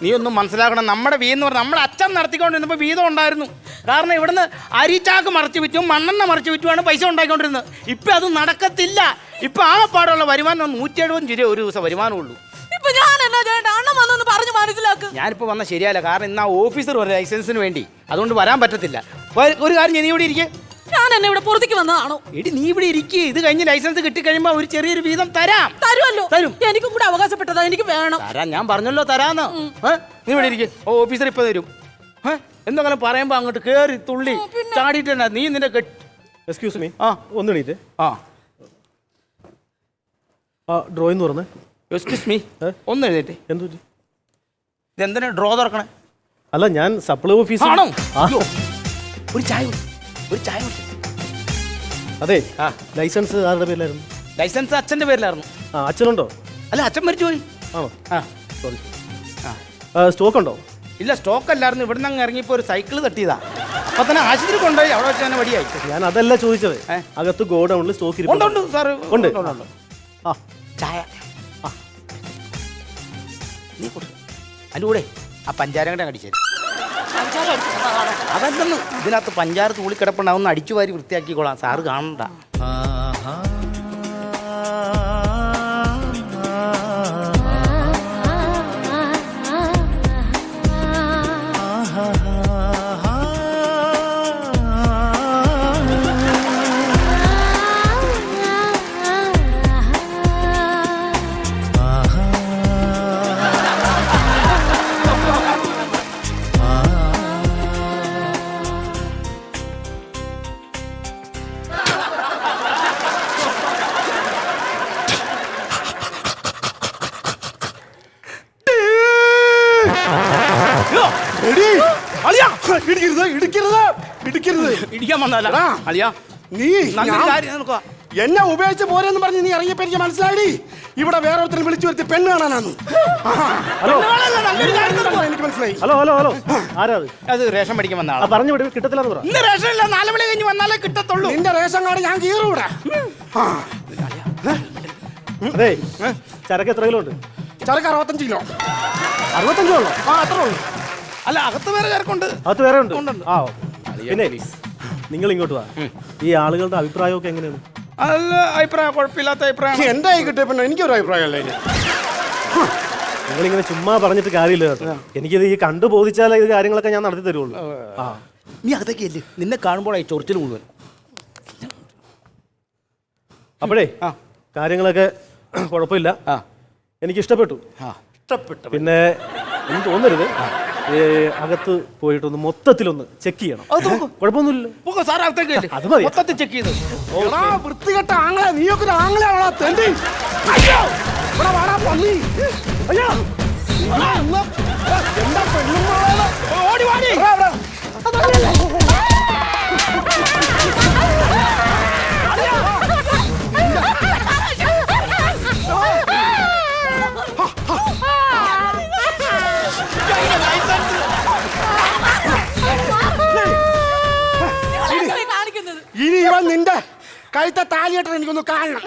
നീ ഒന്നും മനസ്സിലാക്കണം. നമ്മുടെ വീന്ന് പറഞ്ഞാൽ നമ്മുടെ അച്ഛൻ നടത്തിക്കൊണ്ടിരുന്നപ്പോൾ വീതം ഉണ്ടായിരുന്നു. കാരണം ഇവിടുന്ന് അരിച്ചാക്ക് മറച്ചു വിറ്റും മണ്ണെണ്ണ മറച്ചു വിറ്റുമാണ് പൈസ ഉണ്ടാക്കിക്കൊണ്ടിരുന്നത്. ഇപ്പം അത് നടക്കത്തില്ല. ഇപ്പം ആ പാടുള്ള വരുമാനം 170 രൂപ ഒരു ദിവസം വരുമാനമുള്ളൂ. ഞാനിപ്പോൾ വന്ന ശരിയല്ല. കാരണം ഇന്ന് ആ ഓഫീസർ ഒരു ലൈസൻസിന് വേണ്ടി അതുകൊണ്ട് വരാൻ പറ്റത്തില്ല. ഒരു കാര്യം നീ ഇവിടെ ഇരിക്കേ. ഞാൻ എന്നെ ഇവിടെ പുറത്തേക്ക് വന്നതാണോ? എടി നീ ഇവിടെ ഇരിക്കേ. ഇത് കഴിഞ്ഞ് ലൈസൻസ് കിട്ടിക്കഴിയുമ്പോൾ ഒരു ചെറിയൊരു വീതം തരുമല്ലോ. തരും. എനിക്കും കൂടെ അവകാശപ്പെട്ടതാ. എനിക്ക് വേണം. തരാം. ഞാൻ പറഞ്ഞല്ലോ തരാന്ന്. നീ ഇവിടെ ഇരിക്കേ. ഓഫീസർ ഇപ്പൊ തരും. എന്തെങ്കിലും പറയുമ്പോ അങ്ങോട്ട് കേറി തുള്ളി ചാടിയിട്ട് നീ നിന്റെ എക്സ്ക്യൂസ് മീ. ഒന്ന് എണീറ്റ്. ഡ്രോയിന്ന് പറഞ്ഞേ. എക്സ്ക്യൂസ് മീ ഒന്ന് എഴുന്നേറ്റ്. എന്തു ഇതെന്തിനാ ഡ്രോ തുറക്കണേ? അല്ല ഞാൻ സപ്ലൈ ഓഫീസ് ആണോ? ഒരു ചായ അതെ. ലൈസൻസ് ആരുടെ പേരിലായിരുന്നു? ലൈസൻസ് അച്ഛന്റെ പേരിലായിരുന്നു. അച്ഛനുണ്ടോ? അല്ല അച്ഛൻ മരിച്ചു പോയി. ആണോ? സോറി. സ്റ്റോക്ക് ഉണ്ടോ? ഇല്ല സ്റ്റോക്ക് അല്ലായിരുന്നു. ഇവിടുന്ന് അങ്ങ് ഇറങ്ങിയപ്പോ ഒരു സൈക്കിൾ തട്ടിയതാ. അപ്പൊ തന്നെ ആശുപത്രി കൊണ്ടുപോയി. അവിടെ വെച്ച് തന്നെ വടിയായി. ഞാൻ അതല്ല ചോദിച്ചത്. അകത്ത് ഗോഡൌണിൽ സ്റ്റോക്ക് ഉണ്ട് സാർ. ഉണ്ട്. ചായ നീ കൊടു. അതിൻ്റെ കൂടെ ആ പഞ്ചാര കൂടെ അടിച്ചത്. അതല്ലെന്ന് ഇതിനകത്ത് പഞ്ചാര തൂളി കിടപ്പുണ്ടാവുന്ന അടിച്ചു വാരി വൃത്തിയാക്കിക്കോളാം. സാറ് കാണണ്ട. ഇടിക്കാൻ വന്നല്ല അളിയാ. നീ എന്നെ ഉപയോഗിച്ച് പോരെന്ന് പറഞ്ഞ് നീ ഇറങ്ങിയപ്പോ എനിക്ക് മനസ്സിലായി ഇവിടെ വേറെ ഒരുത്തരും വിളിച്ചു വരുത്തി പെണ്ണ് കാണാനാന്ന്. എനിക്ക് മനസ്സിലായി. ഹലോ ഹലോ ഹലോ ആരാ അത്? റേഷൻ പഠിക്കാൻ വന്ന ആളാ. പറഞ്ഞു വിടും കിട്ടത്തില്ലെന്ന് പറ. ഇന്ന് റേഷൻ ഇല്ല. 4 മണി കഴിഞ്ഞ് വന്നാലേ കിട്ടത്തുള്ളൂ. നിന്റെ റേഷൻ കാർഡ് ഞാൻ കീറൂടാ. അതെ ചരക്ക് എത്ര കിലോ ഉണ്ട്? ചരക്ക് 65 കിലോ. 65 കിലോ ഉള്ളോ? അത്രേ ഉള്ളൂ. അല്ല അകത്ത് വേറെ ചരക്കുണ്ട്. അകത്ത് വേറെ ഉണ്ട്. ആ പിന്നെ നിങ്ങൾ ഇങ്ങോട്ട് വാ. ഈ ആളുകളുടെ അഭിപ്രായമൊക്കെ എങ്ങനെയാണ്? നല്ല അഭിപ്രായം. കുഴപ്പമില്ലാത്ത അഭിപ്രായം. എന്റെ കൈ കിട്ടിയ പിന്നെ എനിക്കൊരു അഭിപ്രായമല്ല. നിങ്ങളിങ്ങനെ ചുമ്മാ പറഞ്ഞിട്ട് കാര്യമില്ല കേട്ടോ. എനിക്കിത് ഈ കണ്ടു ബോധിച്ചാലേ ഇത് കാര്യങ്ങളൊക്കെ ഞാൻ നടത്തി തരുള്ളൂ. നീ അകത്തേക്ക് അല്ലേ. നിന്നെ കാണുമ്പോഴായി ചൊറിച്ചിൽ മുഴുവൻ. അപ്പോഴേ കാര്യങ്ങളൊക്കെ കുഴപ്പമില്ല. എനിക്ക് ഇഷ്ടപ്പെട്ടു. പിന്നെ ഒന്നും തോന്നരുത്. അകത്ത് പോയിട്ടൊന്ന് മൊത്തത്തിലൊന്ന് ചെക്ക് ചെയ്യണം. കുഴപ്പമൊന്നുമില്ല. അത് മതി. മൊത്തത്തിൽ ചെക്ക് ചെയ്ത് വൃത്തികെട്ട ആങ്ങളെ. നീയൊക്കെ ഒരു ആങ്ങളെയാണോ തെണ്ടി? അയ്യോ ഇവിടെ വാടാ പന്നി. അയ്യോ എന്താ പെണ്ണുമ്മാളെ ഓടി വാടി. ഇനി ഇവൻ നിന്റെ കഴുത്ത താലിയായിട്ട് എനിക്കൊന്ന് കാണണം.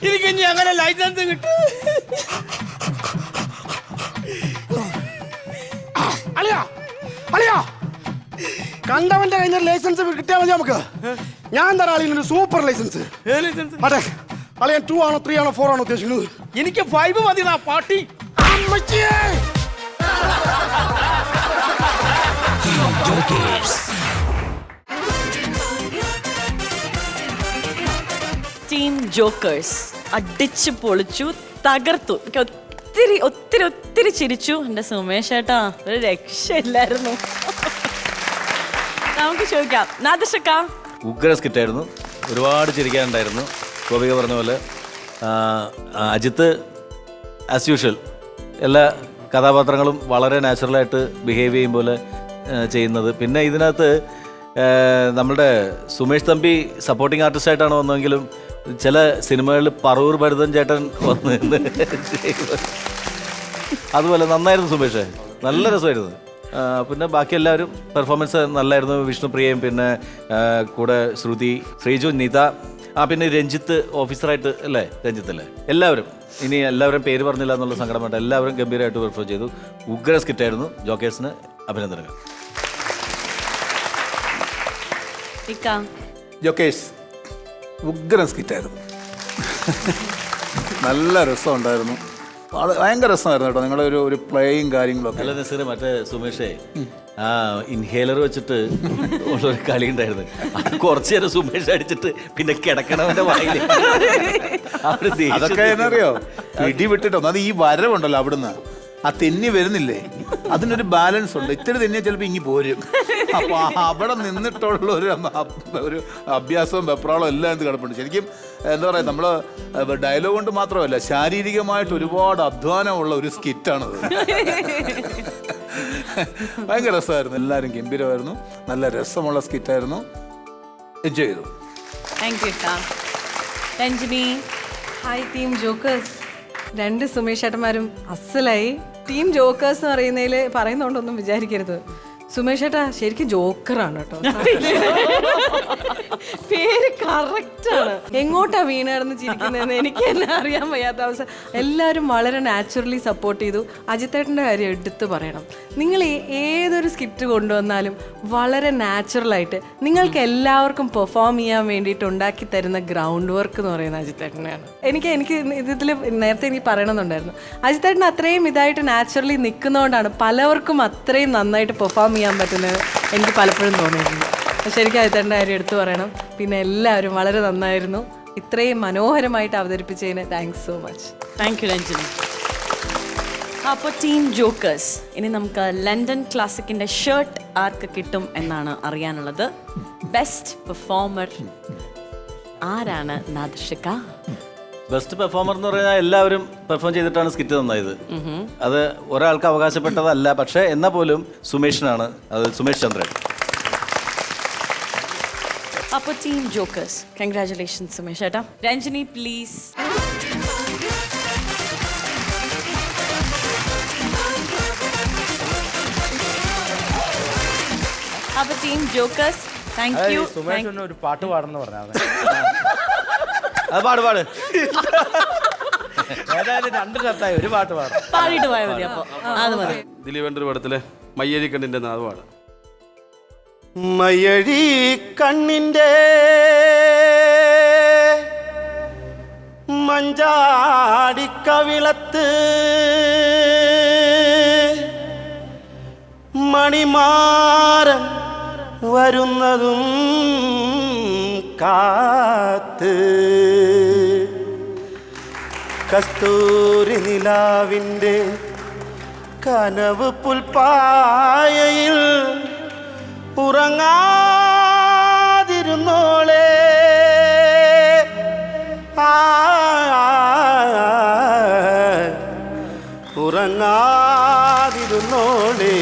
എനിക്ക് അങ്ങനെ ലൈസൻസ് കിട്ടും. അളിയാ അളിയാ കണ്ടവന്റെ കഴിഞ്ഞ ലൈസൻസ് കിട്ടിയാൽ മതി നമുക്ക്. ഞാൻ തരാം അളിയനൊരു സൂപ്പർ ലൈസൻസ്. അതെ അളിയൻ 2 ആണോ 3 ആണോ 4 ആണോ ഉദ്ദേശിക്കുന്നത്? എനിക്ക് 5 മതി. പാട്ടി ടീം ജോക്കേഴ്സ് അടിച്ചു പൊളിച്ചു, തകർത്തു. എനിക്ക് ഒത്തിരി ഒത്തിരി ഒത്തിരി ചിരിച്ചു. എൻ്റെ സുമേഷ് ഏട്ടാ ഒരു രക്ഷയില്ലായിരുന്നു. നമുക്ക് ചോദിക്കാം, നാദിർഷക്ക. ഉഗ്ര സ്കിറ്റായിരുന്നു, ഒരുപാട് ചിരിക്കാനുണ്ടായിരുന്നു. ഗോപിക പറഞ്ഞ പോലെ അജിത്ത് ആസ് യൂഷ്വൽ എല്ലാ കഥാപാത്രങ്ങളും വളരെ നാച്ചുറലായിട്ട് ബിഹേവ് ചെയ്യും പോലെ ചെയ്യുന്നത്. പിന്നെ ഇതിനകത്ത് നമ്മളുടെ സുമേഷ് തമ്പി സപ്പോർട്ടിങ് ആർട്ടിസ്റ്റായിട്ടാണ് വന്നതെങ്കിലും ചില സിനിമകളിൽ പറവൂർ ഭരതൻ ചേട്ടൻ വന്ന് അതുപോലെ നന്നായിരുന്നു സുമേഷ്, നല്ല രസമായിരുന്നു. പിന്നെ ബാക്കി എല്ലാവരും പെർഫോമൻസ് നല്ലായിരുന്നു. വിഷ്ണുപ്രിയയും പിന്നെ കൂടെ ശ്രുതി, ശ്രീജു, നിത, പിന്നെ രഞ്ജിത്ത് ഓഫീസറായിട്ട് അല്ലേ, രഞ്ജിത്തല്ലേ, എല്ലാവരും. ഇനി എല്ലാവരും പേര് പറഞ്ഞില്ല എന്നുള്ള സങ്കടം വേണ്ട, എല്ലാവരും ഗംഭീരമായിട്ട് പെർഫോം ചെയ്തു. ഉഗ്ര സ്കിറ്റായിരുന്നു. ജോക്കേഴ്സിന് അഭിനന്ദനങ്ങൾ. ജോക്കേഴ്സ് ഉഗ്രം സ്കിറ്റായിരുന്നു. നല്ല രസമുണ്ടായിരുന്നു, ഭയങ്കര രസമായിരുന്നു കേട്ടോ. നിങ്ങളുടെ ഒരു പ്ലേയും കാര്യങ്ങളൊക്കെ. അല്ല നസീർ, മറ്റേ സുമേഷേ ആ ഇൻഹേലർ വെച്ചിട്ട് ഉള്ളൊരു കളി ഉണ്ടായിരുന്നു. അത് കുറച്ചു നേരം സുമേഷ് അടിച്ചിട്ട് പിന്നെ കിടക്കണവന്റെ വായിൽ. അതൊക്കെ എന്നറിയോ, പിടി വിട്ടിട്ടോ. അത് ഈ വരവുണ്ടല്ലോ അവിടുന്ന് ആ തെന്നി വരുന്നില്ലേ, അതിനൊരു ബാലൻസ് ഉണ്ട്. ഇത്തിരി തെന്നിയാൽ ചിലപ്പോൾ ഇങ്ങി പോരും. അപ്പോൾ അവിടെ നിന്നിട്ടുള്ള ഒരു അഭ്യാസവും വെപ്രാളവും എല്ലാം എന്ത് കിടപ്പുണ്ട്. ശരിക്കും എന്താ പറയുക, നമ്മൾ ഡയലോഗ് കൊണ്ട് മാത്രമല്ല, ശാരീരികമായിട്ട് ഒരുപാട് അധ്വാനമുള്ള ഒരു സ്കിറ്റാണത്. ഭയങ്കര രസമായിരുന്നു. എല്ലാവരും ഗംഭീരമായിരുന്നു. നല്ല രസമുള്ള സ്കിറ്റായിരുന്നു. എൻജോയ് ചെയ്തു. Hi team jokers. 2 സുമേഷ് ഏട്ടന്മാരും അസലായി. ടീം ജോക്കേഴ്സ് എന്ന് പറയുന്നതിൽ പറയുന്നതുകൊണ്ടൊന്നും വിചാരിക്കരുത്. സുമേഷ് ഏട്ടാ ശരിക്കും ജോക്കറാണ് കേട്ടോ. പേര് കറക്റ്റാണ്. എങ്ങോട്ടാ വീണാണെന്ന് ചിരിക്കുന്നതെന്ന് എനിക്ക് തന്നെ അറിയാൻ വയ്യാത്ത അവസ്ഥ. എല്ലാവരും വളരെ നാച്ചുറലി സപ്പോർട്ട് ചെയ്തു. അജിത്തേട്ടൻ്റെ കാര്യം എടുത്തു പറയണം. നിങ്ങൾ ഏതൊരു സ്കിറ്റ് കൊണ്ടുവന്നാലും വളരെ നാച്ചുറലായിട്ട് നിങ്ങൾക്ക് എല്ലാവർക്കും പെർഫോം ചെയ്യാൻ വേണ്ടിയിട്ട് ഉണ്ടാക്കി തരുന്ന ഗ്രൗണ്ട് വർക്ക് എന്ന് പറയുന്നത് അജിത്തേട്ടനെയാണ്. എനിക്ക് ഇതിൽ നേരത്തെ എനിക്ക് പറയണമെന്നുണ്ടായിരുന്നു. അജിത്തേട്ടൻ അത്രയും ഇതായിട്ട് നാച്ചുറലി നിൽക്കുന്നതുകൊണ്ടാണ് പലവർക്കും അത്രയും നന്നായിട്ട് പെർഫോം ചെയ്യാൻ പറ്റുന്നത് എനിക്ക് പലപ്പോഴും തോന്നിയിട്ടുണ്ട്. ശരിക്കും അജിത്തേട്ടൻ്റെ കാര്യം എടുത്തു പറയണം. പിന്നെ എല്ലാവരും വളരെ നന്നായിരുന്നു. ഇത്രയും മനോഹരമായിട്ട് അവതരിപ്പിച്ചതിന് thanks so much. Thank you Ranjini. അപ്പോൾ ടീം ജോക്കേഴ്സ്, ഇനി നമുക്ക് ലണ്ടൻ ക്ലാസിക്കിൻ്റെ ഷർട്ട് ആർക്ക് കിട്ടും എന്നാണ് അറിയാനുള്ളത്. ബെസ്റ്റ് പെർഫോമർ ആരാണ് നാദിർഷക്ക? ബെസ്റ്റ് പെർഫോമർ എന്ന് പറഞ്ഞാൽ എല്ലാവരും പെർഫോം ചെയ്തിട്ടാണ് സ്കിറ്റ് നന്നായത്. അത് ഒരാൾക്ക് അവകാശപ്പെട്ടതല്ല. പക്ഷേ എന്നാൽ പോലും സുമേഷിനാണ്, അത് സുമേഷ് ചന്ദ്രൻ. അപ്പോൾ ടീം ജോക്കേഴ്സ്, കൺഗ്രാറ്റുലേഷൻസ് സുമേഷ് ഏട്ടാ. രഞ്ജനി പ്ലീസ്. അപ്പോൾ team jokers thank you. Sumesh ഒരു പാട്ട് പാടുന്നു പറഞ്ഞാൽ അത് പാട് ഏതായാലും 2 ഷർട്ടായി, ഒരു പാട്ട് പാടും. പാടിയിട്ട് പോയാൽ മതി. അപ്പോൾ അത് മതി. ദിലീപേന്ദ്ര പടത്തിലെ മയ്യഴി കണ്ണിന്റെ നാദമാണ്. മയ്യഴി കണ്ണിൻ്റെ മഞ്ചാടിക്കവിളത്ത് മണിമാരൻ വരുന്നതും കാത്ത് കസ്തൂരി നിലാവിൻ്റെ കനവ് പുൽപ്പായയിൽ ഉറങ്ങാതിരുന്നോളെ ഉറങ്ങാതിരുന്നോളെ.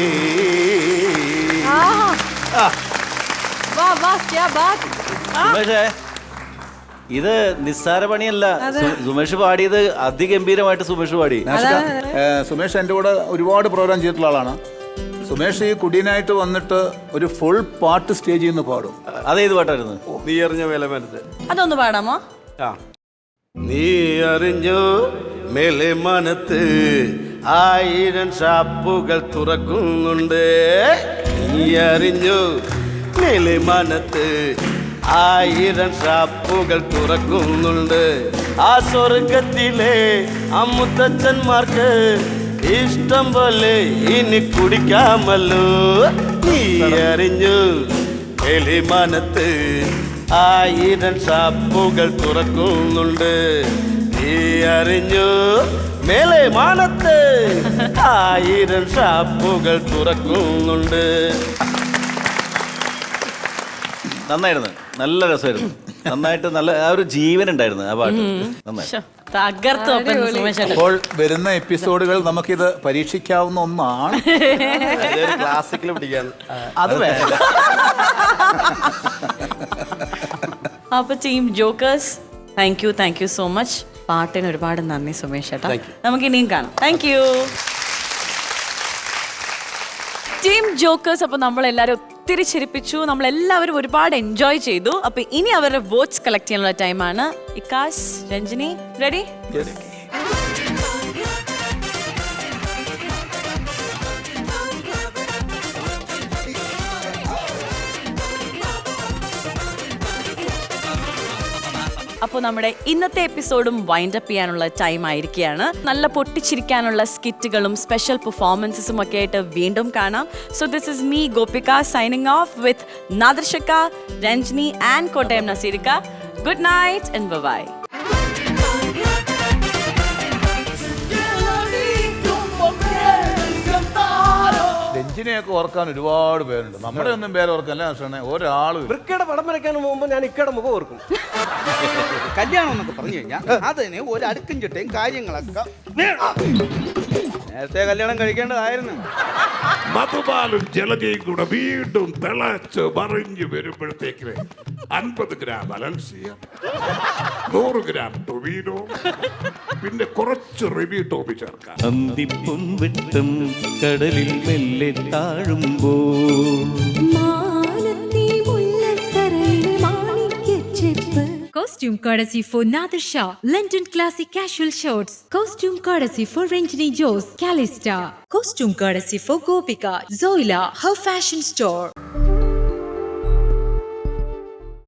സുമേഷേ, ഇത് നിസ്സാര പണിയല്ല. സുമേഷ് പാടിയത് അതിഗംഭീരമായിട്ട് സുമേഷ് പാടി. സുമേഷ് എൻ്റെ കൂടെ ഒരുപാട് പ്രോഗ്രാം ചെയ്തിട്ടുള്ള ആളാണ്. സുമേഷ് ഈ കുടീനായിട്ട് വന്നിട്ട് ഒരു ഫുൾ പാട്ട് സ്റ്റേജിൽ നിന്ന് പാടും. അതേത് പാട്ടായിരുന്നു? നീ അറിഞ്ഞ മേലമാനത്ത്. അതൊന്ന് പാടാമോ? നീ അറിഞ്ഞോ മേലമാനത്ത് 1000 ഷാപ്പുകൾ തുറക്കുന്നുണ്ട്. നീ അറിഞ്ഞോ മേലമാനത്ത് 1000 ഷാപ്പുകൾ തുറക്കുന്നുണ്ട്. ആ സ്വർഗത്തിലെ അമ്മുത്തച്ഛന്മാർക്ക് ഇഷ്ടം പോലെ ഇനി കുടിക്കാമല്ലോ. നീ അറിഞ്ഞു എലിമാനത്ത് 1000 ഷാപ്പുകൾ തുറക്കുന്നുണ്ട്. നീ അറിഞ്ഞു മേലെ മാനത്ത് 1000 ഷാപ്പുകൾ തുറക്കുന്നുണ്ട്. നന്നായിരുന്നു, നല്ല രസമായിരുന്നു. നന്നായിട്ട് നല്ല ആ ഒരു ജീവൻ ഉണ്ടായിരുന്നു ആ പാട്ട്. നന്നായി. തകർത്തു സുമേഷ്. അപ്പോൾ വരുന്ന എപ്പിസോഡുകൾ നമുക്കിത് പരീക്ഷിക്കാവുന്ന ഒന്നാണ്. ക്ലാസിക്കൽ പിടിക്കാന്ന്. അത് വേണ്ട. അപ്പൊ team jokers, thank you so much. പാട്ടിന് ഒരുപാട് നന്ദി സുമേഷ് ചേട്ടാ. നമുക്ക് ഇനിയും കാണാം. Thank you team jokers. അപ്പൊ നമ്മളെല്ലാരും ഒത്തിരി ചിരിപ്പിച്ചു, നമ്മളെല്ലാവരും ഒരുപാട് എൻജോയ് ചെയ്തു. അപ്പൊ ഇനി അവരുടെ വോട്ട്സ് കളക്ട് ചെയ്യാനുള്ള ടൈമാണ്. ഇക്കാസ്, രഞ്ജിനി, റെഡി? അപ്പോൾ നമ്മുടെ ഇന്നത്തെ എപ്പിസോഡും വൈൻഡ് അപ്പ് ചെയ്യാനുള്ള ടൈം ആയിരിക്കുകയാണ്. നല്ല പൊട്ടിച്ചിരിക്കാനുള്ള സ്കിറ്റുകളും സ്പെഷ്യൽ പെർഫോമൻസസും ഒക്കെ ആയിട്ട് വീണ്ടും കാണാം. So this is me Gopika signing off with നാദർഷക, രഞ്ജിനി ആൻഡ് കോട്ടയം നസീരിക. Good night and bye. രഞ്ജിനെയൊക്കെ ഓർക്കാൻ ഒരുപാട് പേരുണ്ട്. നമ്മുടെ ഒന്നും പേര് ഓർക്കല്ല. ഒരാളും വൃക്കയുടെ പടം വരയ്ക്കാൻ പോകുമ്പോൾ ഞാൻ ഇക്കയുടെ മുഖം ഓർക്കും. കല്യാണം എന്നൊക്കെ പറഞ്ഞു കഴിഞ്ഞാൽ അതിന് ഒരു അടുക്കും ചിട്ടയും കാര്യങ്ങളൊക്കെ നേരത്തെ കല്യാണം കഴിക്കേണ്ടതായിരുന്നു. മധുപാലും ജലജയും കൂടെ വീണ്ടും തിളച്ച് മറിഞ്ഞു വരുമ്പോഴത്തേക്ക് 50 ഗ്രാം അലൻസിയ, 100 ഗ്രാം ടൊമീനോ, പിന്നെ കുറച്ച് റിവി ടോമി ചേർക്കാം. അന്തിപ്പും വെട്ടം കടലിൽ മെല്ലെ താഴുമ്പോൾ Costume courtesy for Nadir Shah, London Classic Casual Shorts. Costume courtesy for Ranjini Jose, Calista. Costume courtesy for Gopika, Zoila, Her Fashion Store.